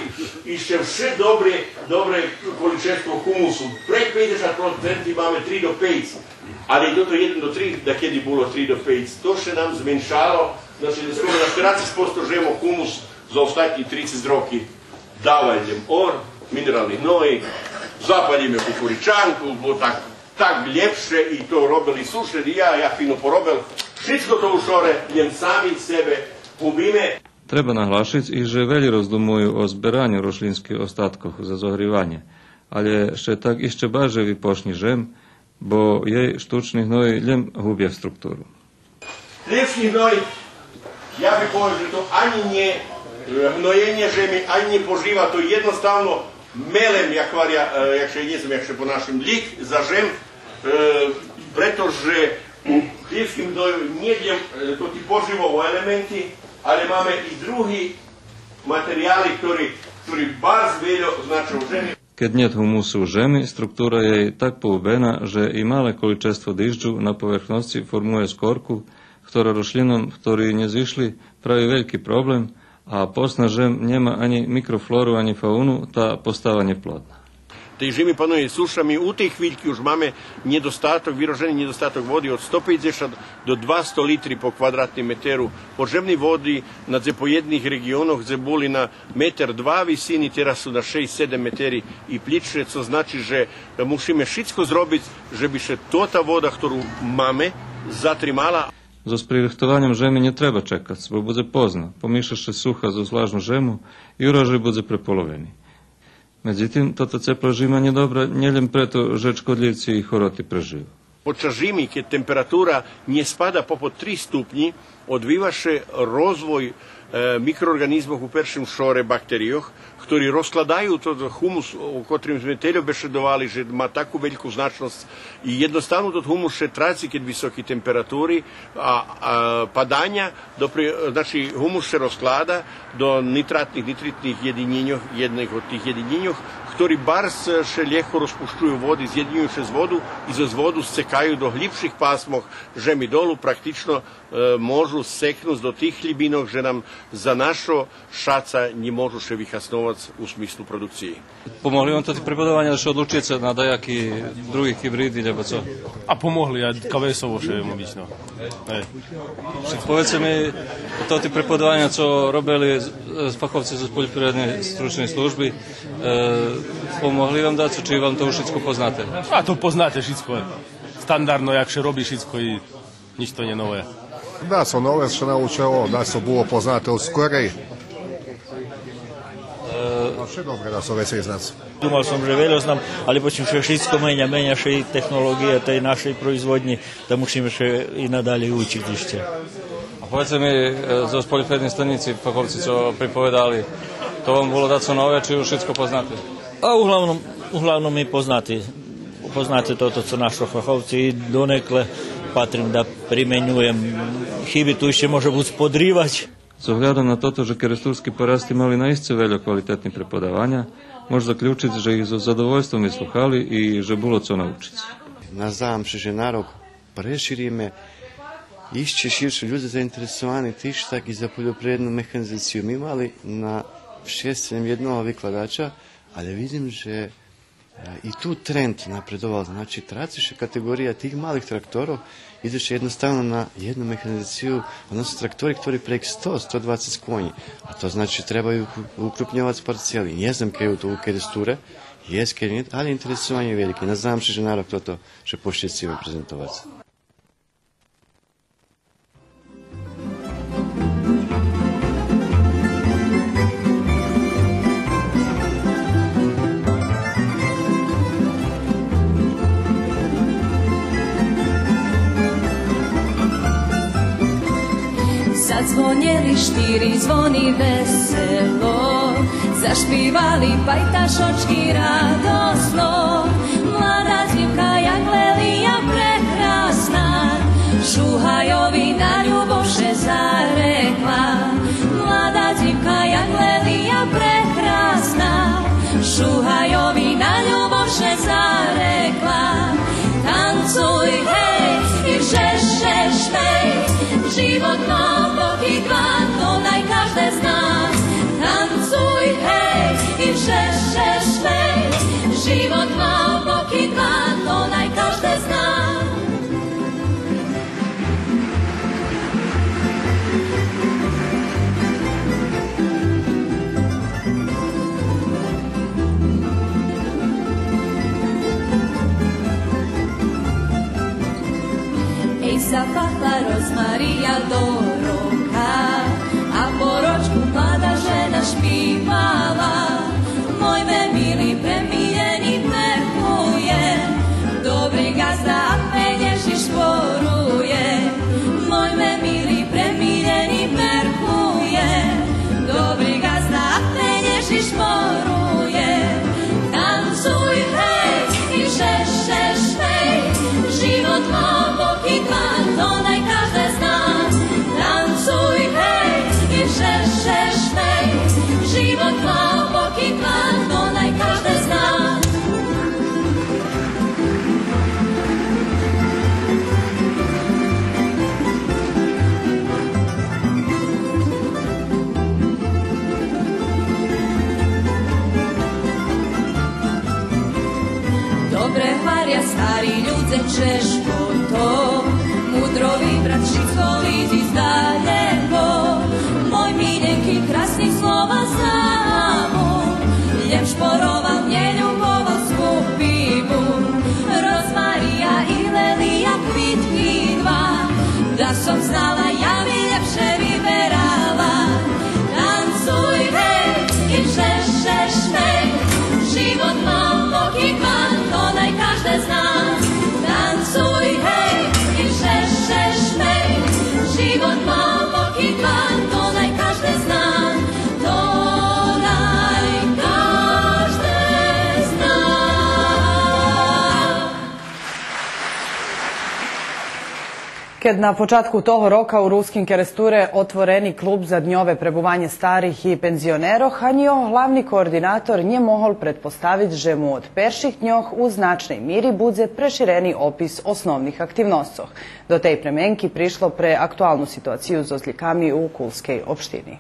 ešte vše dobré količenstvo humusu. Pre 50% máme 3 do 5, ale toto 1 do 3, da kedy bolo 3 do 5. To še nám zmenšalo, znači skoro na 40% žemo humus za ostatní 30 roky. Dávajem minerálny hnoj, zapadíme kukuričanku, bo tak lepšie i to robili sušeri, ja fino porobil. Všetko to už hore, jen sami sebe ubíme.
Treba nahlášiť i, že veľi rozdumujú o zberanju rošlinských ostatkov za zohrívanie, ale še tak ešte baže vypošni žem, bo jej štučný hnoj len hubia struktúru.
Lepší hnoj, ja by povedal, že to ani nie hnojenje žemi, ani ne poživa, to jednostavno melem, jak še po našem lik za žem, pretože u hljivskim hnoju nijedjem to ti poživovo elementi, ali máme i drugi materijali, ktorí bar zveljo značujú žemi.
Keď niet humusu u žemi, struktúra je tak poubená, že i malé količestvo dyždžu na povrchnosti formuje skorku, ktorá rošlinom, ktorí nezišli, pravi veľký problém, a posna žem nema ani mikrofloru, ani faunu, tá postava neplodná.
Tej žemi panuje suša, my u tej chvíľky už máme vyrožený nedostatok vody od 150 do 200 litri po kvadratným meteru. Podzemnej vody na po jedných regiónoch, kde boli na 1,2 m visini, teraz sú na 6-7 meteri i plične, co znači, že musíme všetko zrobiť, že by še tá voda, ktorú máme, zatrimala.
So spririhtowaniem žemi nie treba čekať, bo bude pozno. Pomíšaš sucha zo zvláštnu žemu i urožaj bude prepolovený. Međutim, toto ceplo žima nie dobra nie len preto, že škodljivci i choroty prežijú.
Počas zimy, keď temperatúra nie spada popod 3 stupni, odvívaše rozvoj mikroorganizmov u perším šore bakterijoch, ktorí rozkladajú to humus, o ktorým sme teľobešedovali, že má takú veľkú značnosť. I jednostavno to humus še traci, keď vysoké temperatúry a padania, znači humus še rozklada do nitritných jedných od tých jedinjenjoch, ktorí bars še ľahko rozpušťujú vody, zjedinjujú še z vodu i zo vodu scekajú do hlibších pásmoch žemi dolu, praktično môžu seknúť do tých hlibinok, že nám za našo šaca ne môžu še vyhasnovať u smislu produkciji.
Pomohli vam to prepodávania, že odlučuje sa na dajaký druhý hybrid, alebo co?
A pomohli, a kavesovo še je mobično.
Povedzte mi, to prepodávania, co robili fachovci zo poľnohospodárnej stručnej služby, pomohli vám dať, či vám to už všetko poznáte?
A to poznáte všetko. Standardno, jak še robí všetko i nič to nie nové.
Da, so nové še naučilo, da so bilo poznate od skorej. Še dobre da so veci iz nas.
Думал som, že veľa znam, ale počím, že všetko menja še i technologije tej našej proizvodnji, da musíme še i nadalje učiť ešte.
A povedzte mi, zo poľnohospodárnej stanici, fachovci, co pripovedali, to vám bolo dať so nové, či už všetko poznáte?
A uglavnom mi poznáte toto, co našo fachovci, donekle patrím da primeňujem. Chyby tu ešte môže buď spodrívať.
S ohľadom na toto, že kerestúrsky porasty mali naiste veľa kvalitetných prepodávania, môže zaključiť, že ich so zadovoljstvom vyslúchali i že bolo co naučiť.
Надам се, že na rok preširíme iще širše ljudi zainteresovani tiš tak i za poljoprivrednu mehanizaciju. Mi imali na 6-7 jednoga vykladača, ali vidim, že i tu trend napredoval. Znači, traciše kategorija tih malih traktorov ideš jednostavno na jednu mehanizaciju, odnosno traktori, ktorí prek 100-120 konji. A to znači trebaju ukrupnjavati parcijeli. Ne znam kaj je to u keresture, ali interesovanje je velike. Nadam se, že narod toto će početi svima prezentovati.
štiri zvoni veselo, zašpivali pajtašočki radosno. Mlada zimka Jaglelija prekrasna, šuhajovi na ljuboše zarekla. Mlada zimka Jaglelija prekrasna, šuhajovi na ljuboše zarekla. Tancuj, hej, i žešeš, hej, život na bok i dva, to naj každe zna. Tancuj, hej, i žešeš, hej, život na bok i dva, to naj každe zna. Zapahla rozmarija do roka, a po ročku mlada žena špivala. Moj me mili premiljeni perkuje, dobri gazda me nježi šporuje. Moj me mili premiljeni perkuje, dobri gazda me nježi šporuje. Tancuj, hej, i žešeš, hej, život ma bok i dva, to naj každe zna. Tancuj, hej, i žešeš, hej, život ma bok i dva, to naj každe zna. Dobre hvarja stari ljudze češko to, mudrovi brat Šicko lizi zdaleko. Moj miljenki krasnih slova znamo, ljem šporoval nje ljubovo skupivu. Rozmarija i Lelija kvitki dva, da som znala ja bi ljepše vyberala. Tancuj, hej, i žešeš, hej, život ma bok i dva, to naj každe zna. Tancuj, hej, i žešeš, hej, život ma bok i dva, to naj každe zna. To naj každe zna.
Keď na počátku toho roka u Ruskim Keresture otvoreni klub za dňové prebuvanje starih i penzioneroh, a njihov hlavni koordinator nje mohol pretpostaviti, že mu od perših dňoh u značnej miri budze prešireni opis osnovnih aktivnostoh. Do tej premenki prišlo pre aktualnu situaciju s ozljikami u Kulskej opštini.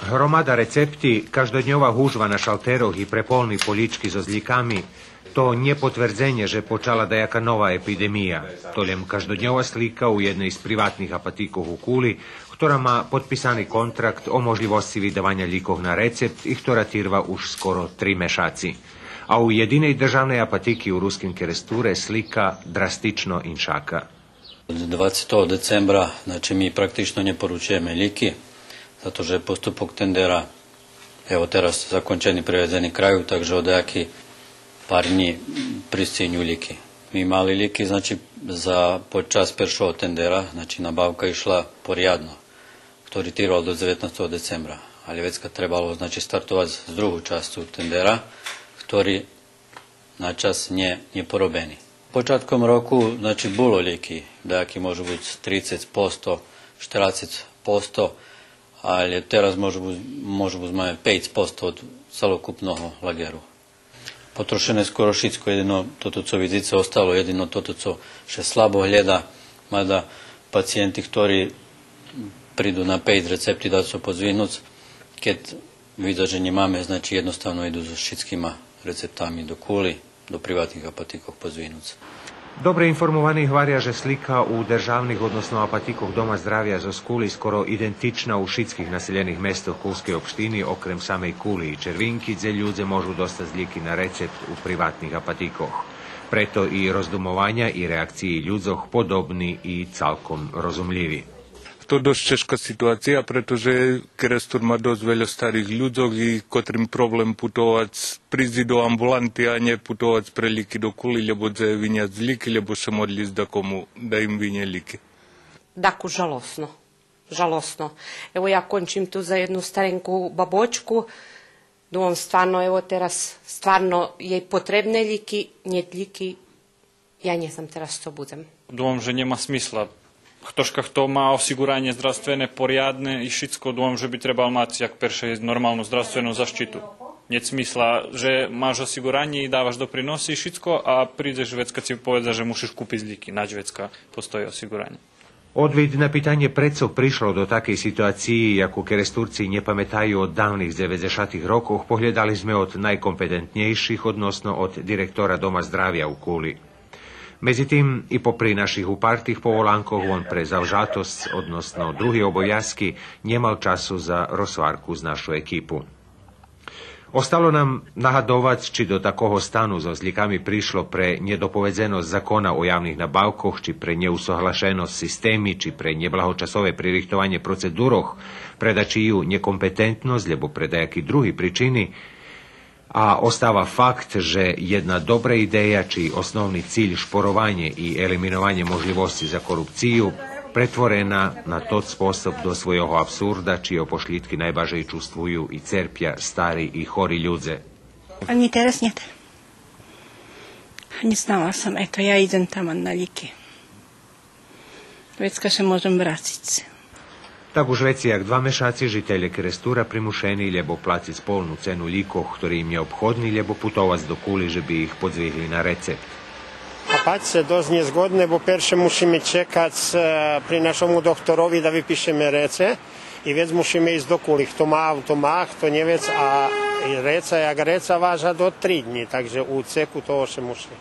Hromada recepti, každodnjova hužva na šalteroh i prepolni polički z ozljikami, to nje potvrdzenje, že počala dajaka nova epidemija. Toljem každodnjova slika u jednoj iz privatnih apatikov u Kuli, ktorá má podpisani kontrakt o možljivosti vydavanja likov na recept i ktorá tirva už skoro 3 mešaci. A u jedinej državnej apatiki u Ruskim Keresture slika drastično inšaka.
Od 20. decembra, znači mi praktično ne poručujeme liki, zato že je postupak tendera, evo teraz zakončeni, privezeni kraju, takže od jaký par dní pristinju liki. Mi mali liki, znači za počas peršovog tendera, znači nabavka išla porjadno, ktorý tiroval do 19. decembra, ali već kad trebalo znači startovati s drugu častu tendera, ktorý na čas nje porobeni. Počatkom roku, znači bulo liki, dajaki može biti 30%, 40%, ali teraz može biti 5% od celokupnog lageru. Potrošeno je skoro šitsko, jedino toto co vidice ostalo, jedino toto co še slabo hljeda, mada pacijenti ktorí pridu na 5 recepti da su pozvinuc, kad vide že nje mame, znači jednostavno idu za šitskima receptami do Kuli, do privatnih apatikov pozvinuc.
Dobre informovani hvarja, že slika u državnih, odnosno apatikoh Doma zdravja zo Skuli skoro identična u šitskih naseljenih mestoh Kulskej opštini, okrem samej Kuli i Červinki, gdje ljudze možu dosta zljiki na recept u privatnih apatikoh. Preto i rozdumovanja i reakciji ljudzoh podobni i calkom rozumljivi.
to dosť ťažká situácia, pretože Kerestur má dosť veľa starých ľudí, ktorým problém putovať prísť do ambulanty a ne putovať pre líky do Kuli, lebo dze vinjať z líky, lebo sa modliť da komu, da im vinje líky.
Daku, žalosno. Žalosno. Evo ja končim tu za jednu starenku babočku, думам стварно, ево терас, стварно jej potrebné líky, niet líky, ja nie znam teraz što budem.
Думам, že nema smisla. Ktožka kto má osiguranje zdravstvene poriadne i šitsko, думам, že by trebal mať jak perše normalnu zdravstvenu zaštitu. Niet smisla, že máš osiguranje i dávaš doprinosy i šitsko, a prídeš vec, kad si poveda, že musíš kúpiť líky, nač vecka postoji osiguranje.
Odvid na pitanje predso prišlo do takej situácii, ako Keresturci nepamätajú od dávnych 90. rokoch, pohľadali sme od najkompetentnejších, odnosno od direktora Doma zdravia u Kuli. Medzi tým i popri našich upartých povolánkoch on pre zavžatosť, odnosno druhý obojazky, nemal času za rozvárku z našu ekipu. Ostalo nám nahadovať, či do takého stanu so zlikami prišlo pre nedopovedzenosť zákona o javných nabavkoch, či pre neusúhlašenosť systémy, či pre neblahočasové pririchtovanie procedúroch, predačiju nekompetentnosť, lebo pre dajaký druhý príčiny. A ostáva fakt, že jedna dobrá ideja, či osnovný cíľ šporovanie i eliminovanie možlivosti za korupciu, pretvorená na tot spôsob do svojho absurda, čije pošlitky najbažej čustvujú i cerpia starí i chorí ľudze.
Ani teraz nie. Neznala som, eto, ja idem tam na líky. Vecka sa môžem vrátiť.
Tak už veci, jak 2 mešaci žiteľe Kerestura primušení, lebo platiť polnú cenu líkov, ktorí im neobchodní, lebo putovať do Kuli, že by ich podzvihli na recept.
A pač se dosť nezgodné, bo perše musíme čekať pri našomu doktorovi da vypíšeme rece i vec musíme ísť do Kuli. Kto má auto má, kto nevec, a reca, jak reca váža do 3 dní, takže u ceku toho še musí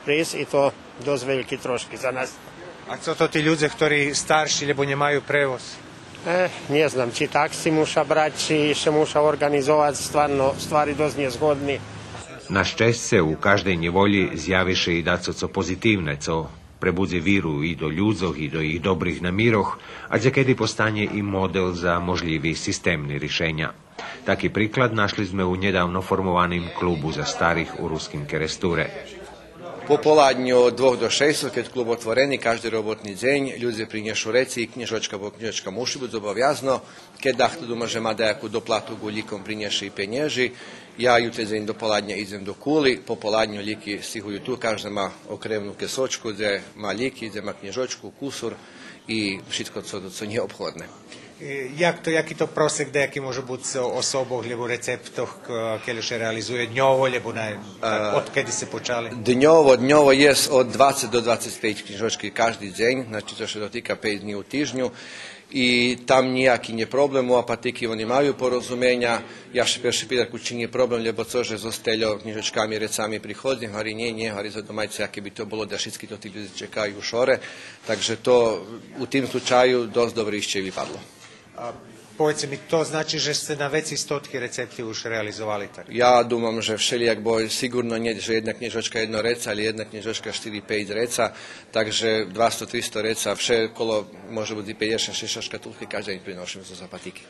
prísť i to dosť veľký trošky za nás.
A co to tí ľudia, ktorí starší, lebo nemajú prevoz?
Nie znam, či taxi muša brať, či še muša organizovať, stvari dosť nezgodné.
Na šťastie u každej nevoli zjaviše i daco co pozitívne, co prebudze víru i do ľudzoch, i do ich dobrých namíroch, a kedy postane i model za možlivý systémny riešenia. Taký príklad našli sme u nedávno formovaným klubu za starých u Ruskim Keresture.
Popoládňu od 2 do 6, keď klub otvorený, každý robotný deň, ľudia prinešu reci, knižočka po knižočka musí byť obaviazno, keď dachto doma, že má dajakú doplatu guľíkom, prineši penieži. Ja jutri deň dopoládne idem do Kuli, popoládňu líky stihujú tu, každý má okremnú kesočku, kde má líky, kde má knižočku, kusur i všetko, co nie je obchodné.
Jaký to prosek dajaký môže byť o osoboch, lebo receptoch, keď sa realizuje dňovo, lebo odkedy sa počali?
Dňovo je od 20 do 25 knižočky každý deň, znači to sa dotýka 5 dní u týždňu. I tam nijaký nie problém, u apatiky oni majú porozumenia. Ja še perši pitak, či nie problém, lebo co, že so steľou knižočkami, recami prichodím, hovorí, nie, hovorí, za domajce, aké by to bolo, da všetky to tí ľudia čekajú šore. Takže to u tým slučaju dosť dobre ešte vypadlo.
Povedzte mi, to znači, že ste na veci stotky recepty už realizovali? Tak?
Ja думам, že všelijak boj sigurno nie, že jedna knižočka jedno reca, ali jedna knižočka 4-5 reca, takže 200-300 reca, vše kolo može biti 50-60 škatulky, každý deň prinoším zo zapatiky.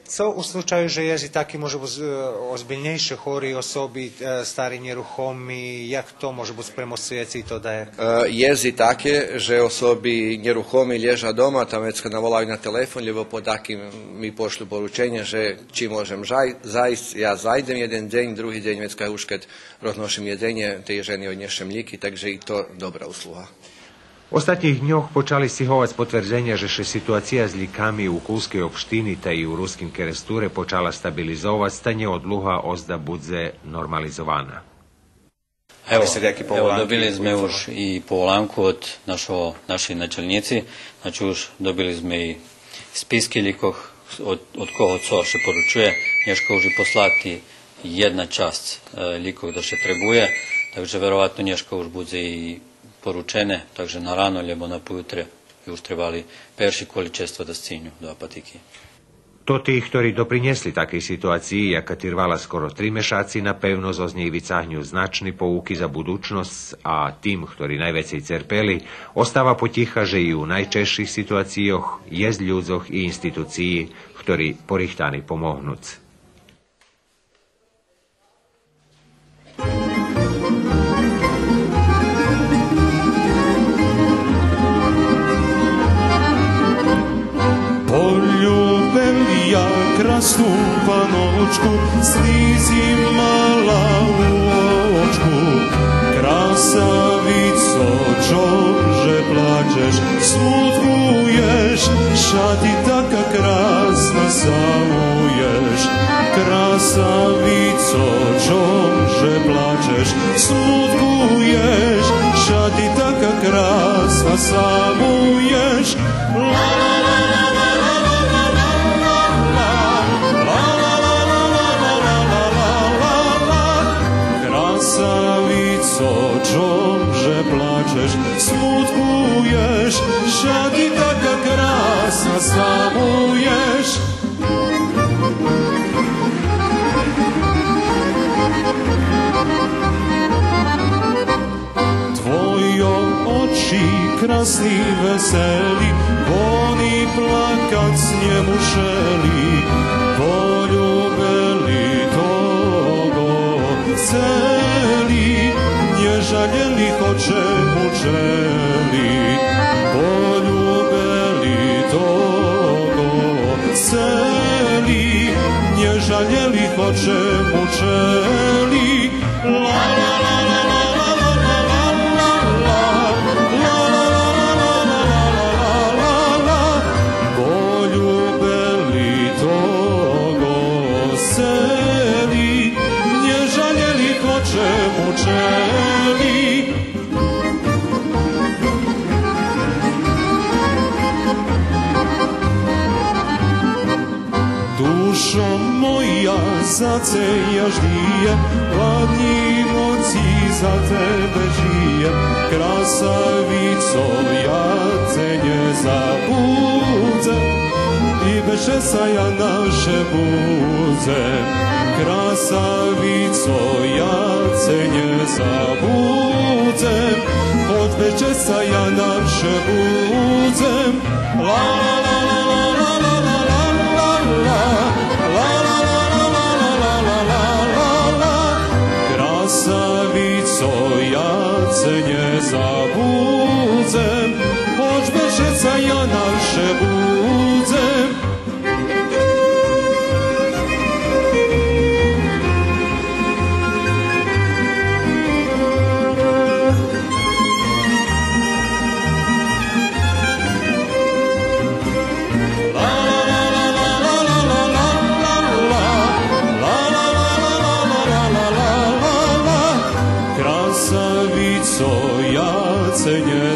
Co u slučaju, že jezi taki može biti ozbiljnejše chori osobi, stari neruchomi, jak to može biti premostujeci to da je?
Jezi také, že osobi neruchomi leža doma, tam vecka navolajú na telefon, lebo po takým mi pošlu poručenje, že či môžem zajsť, ja zajdem jeden deň, druhý deň vecka už keď roznoším jedenje, tej ženy odnešem líky, takže i to dobrá usluha.
V ostatních dňoch počali stihovať potvrdzenia, že sa situácia s líkami u Kulskej opštiny ta i u Ruskim Keresture počala stabilizovať, stane od dlhá ozda budze normalizovaná.
Evo, dobili sme už i povolánku od našej načelnici, znači už dobili sme i spisky líkov, od koho co še poručuje, neško už i poslati jedna časť líkov da še trebuje, takže verovatno neško už bude i poručene, takže na rano, lebo na pojutre už trebali perši količestvo da scinju do apatiki.
To tí, ktorí doprinesli takej situácii, jaká trvala skoro 3 mesiaci, napevno zo z nej vycahňujú značné pouky za budúcnosť a tým, ktorí najviacej cerpeli, ostáva poticha, že i u najčešších situáciách je z ľudzoch i inštitúcií, ktorí porichtaní pomohnúc.
Ja krasnu panočku, slizi mala u očku. Krasavico, čože plačeš, smutkuješ, šati taka krasna zavuješ. Krasavico, čože plačeš, smutkuješ, šati taka krasna zavuješ. Krasavico, čože plačeš, smutkuješ, šati taka krasna samuješ. Tvojo oči krasni veseli, oni plakat s njemu šeli, poljubeli togo celi, nježaljeli hoće mučeli, poljubeli togo celi, nježaljeli hoće mučeli. La la la la la la la la la la la la la, poljubeli togo celi, nježaljeli hoće mučeli. Dušo moja, zacejaš dije, hladnji noci za tebe žije. Krasavico, ja te nje zabudzem i bez česaja naše budzem. Krasavico, ja te nje zabudzem, od bez česaja naše budzem. La la la la la la la la la, la la la la la la la la la. Krasavico, ja te nje zabudzem, od bez česaja naše budzem.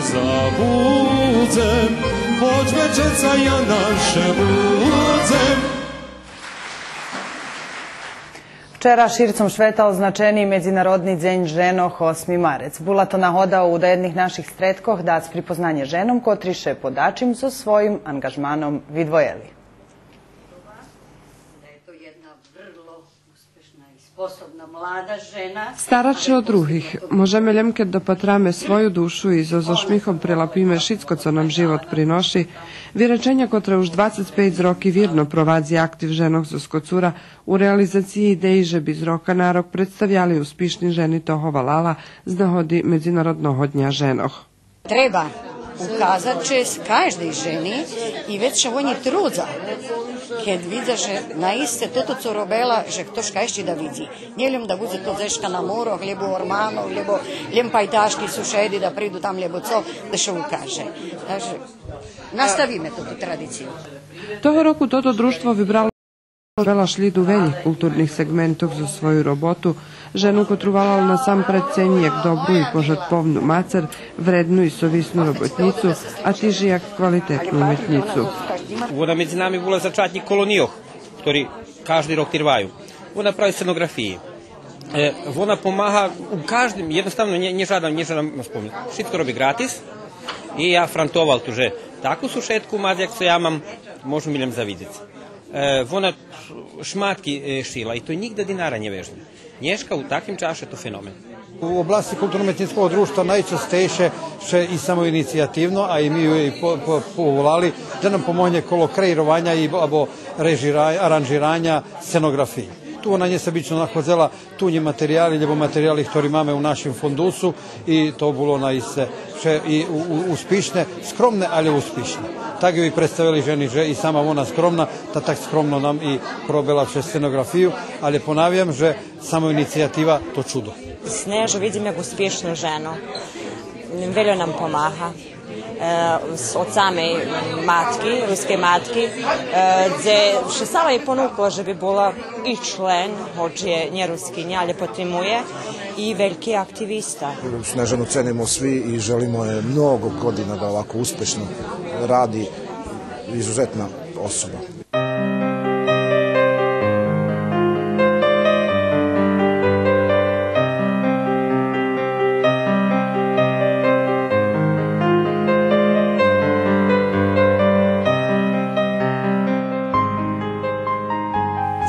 Zabudzem, choć večeca ja naše budzem.
Вчера ширцом шветал значени Меđunarodni день женох 8 марец. Була то нагода у едних наших стреткох да с припознање женом котрише подачим со својим ангажманом видвоели.
Starać od druhih, możemy lemket dopatramy swoju dušu i zo zošmihom prelapime šitsko, co nam život prinoši, vyrečenja kotre už 25 roki virno provadzi aktiv ženog zo skocura u realizaciji ideji, že bi z roka na rok predstavljali uspišni ženi toho valala z nahodi Međunarodnog dnja ženoh.
Treba ukazat čest každej ženi i već oni trudza, kad vidza, že naiste toto co robela, že ktoška ešte da vidzi. Njeljem da bude to zeška na moroh, lebo ormanov, lebo ljem pajtaški sušedi da pridu tam, lebo co, da še ukaže. Takže nastavime toto tradiciju.
Toho roku toto društvo vybralo šlidu veljih kulturnih segmentov za svoju robotu, ženu kotruvala na sam predcenji jak dobru i požrtvovnu macer, vrednu i sovisnu robotnicu, a tiži jak kvalitetnu umetnicu.
Ona među nami bula začatnik kolonijoh, ktorí každý rok trvajú. Ona pravi scenografiji. Ona pomaha u každým, jednostavno ne žadam spomniti. Všetko robi gratis i ja frontoval tu, že takvu sušetku, mad jak se ja mam, možu miljem zavidjeti. Ona šmatki šila i to nigda dinara nje vežno. Nješka u takvim čaše to fenomen.
U oblasti kulturno-umetnickog društva najčastejše še i samoinicijativno, a i mi ju povolali, da nam pomogne kolo kreiranja i aranžiranja scenografiji. Tu ona nje se obično nahodzela tunji materijali, lebo materijali, ktorý máme u našem fondusu i to bilo naiste i uspišne, skromne, ali uspišne. Tak ju i predstavili ženi, že i sama ona skromna, ta tak skromno nam i probila vše scenografiju, ali ponavljam, že samo inicijativa to čudo.
Snežu vidim jak uspješnu ženu. Veljo nam pomaha. Od same matki, ruske matki, gdje še sama je ponukla, že bi bila i člen, hoće je nje ruskinja, ali potrimuje i veliki aktivista.
Snežanu cenimo svi i želimo je mnogo godina da ovako uspešno radi, izuzetna osoba.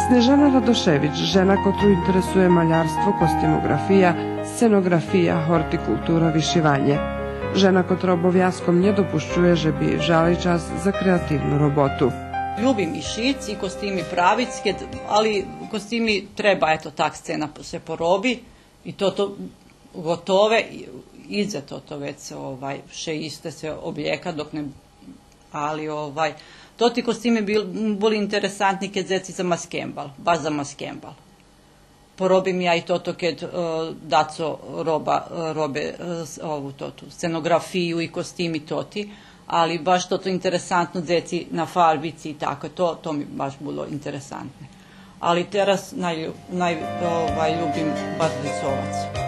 Snežana Radošević, žena kotru interesuje maljarstvo, kostimografija, scenografija, hortikultura, višivanje. Žena kotra obovjaskom nje dopušćuje, že bi žali čas za kreativnu robotu.
Ljubim i šic i kostimi pravic, ali kostimi treba, eto tak scena se porobi i to gotove, iza to već še iste se objeka dok ne, ali to ti kostimi bili interesantni kad zeci za maskembal, baš za maskembal. Porobim ja i to kad daco robe ovu scenografiju i kostimi toti, ali baš to interesantno zeci na farbici i tako, to mi baš bilo interesantno. Ali teraz ljubim baš risovac.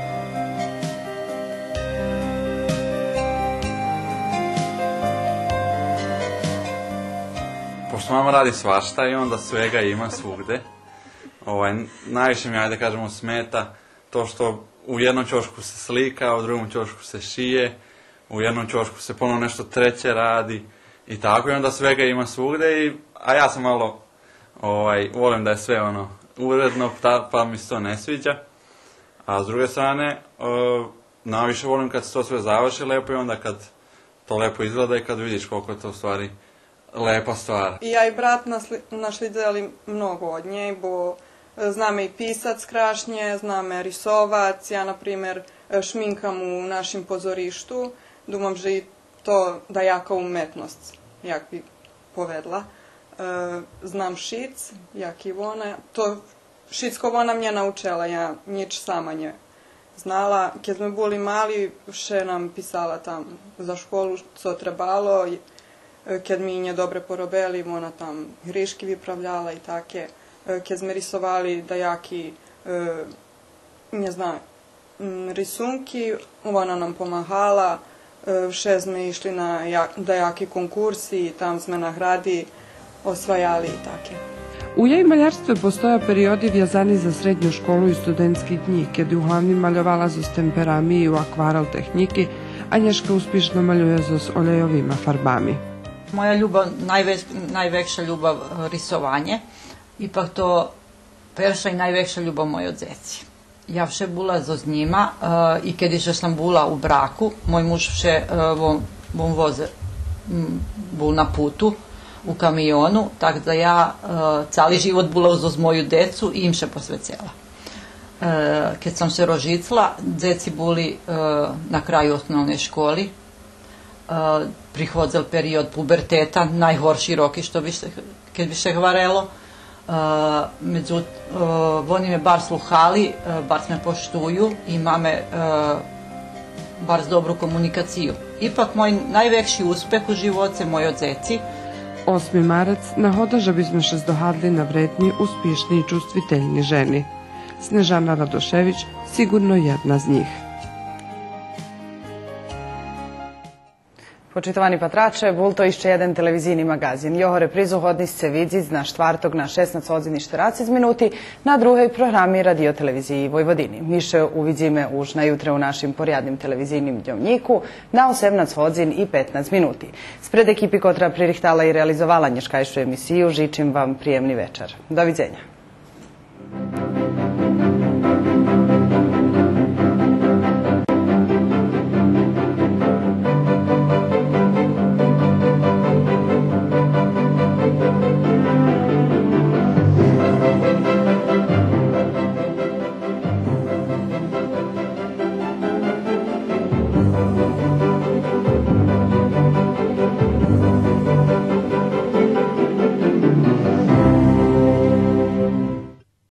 Pošto mama radi svašta i onda svega ima svugde, najviše mi, ajde kažemo, smeta to što u jednom ćošku se slika, u drugom ćošku se šije, u jednom ćošku se ponovno nešto treće radi i tako, i onda svega ima svugde, a ja sam malo, volim da je sve uredno, pa mi se to ne sviđa, a s druge strane, najviše volim kad se to sve završi lepo i onda kad to lepo izgleda i kad vidiš koliko je to u stvari lepa stvar.
Ja i brat našlidzeli mnogo od nje, bo zname i pisac krašnje, zname risovac, ja na primjer šminkam u našem pozorištu, dumam, že i to da jaka umetnost, jak bi povedla. Znam šic, jak i ona, to šicko ona mnje naučila, ja nič sama nje znala. Kad smo bili mali, še nam pisala tam za školu co trebalo, kad mi nje dobre porobeli, ona tam hriški vypravljala i take. Kad smo risovali dajaki, ne znam, risunki, ona nam pomahala, še smo išli na dajaki konkursi i tam smo nagradi osvajali i take.
U jej maljarstve postoja periodi vjazani za srednju školu i studentski dni, kad uglavnom maljovala z temperami i u akvarel tehniki, a Nješka uspješno maljuje z olejovima farbami.
Moja ljubav, najveća ljubav risovanje, ipak to perša i najveća ljubav moje od zeci. Ja vše bula z njima i kad sam bula u braku, moj muž vše bom voze bul na putu, u kamionu, tak da ja cali život bula uz moju decu i im še posvecela. Kad sam se rožicla, deci buli na kraju osnovne školi, prihodzel period puberteta, najhorši roki što bi se, kad bi se hvarelo. Međutim, oni me bar sluhali, bar me poštuju i imame bar dobru komunikaciju. Ipak moj najveći uspeh u životu moji od zeci.
8. marec nahoda, že by sme še zdohadli na vredni, uspješni i čustviteljni ženi. Snežana Radošević sigurno jedna z njih.
Почитувани патраче, бул то ишче еден телевизijni magazin. Јого репризу hodnis се видзи на štvartog na 16:40 minuti na druhoj programi radioteleviziji Vojvodini. Miše uvidzime už na jutre u našim porjadnim televizijnim dnevniku na 18:15 minuti. Spred ekipi kotra pririhtala i realizovala nješkajšu emisiju, žičim vam prijemni večer. Doviđenja.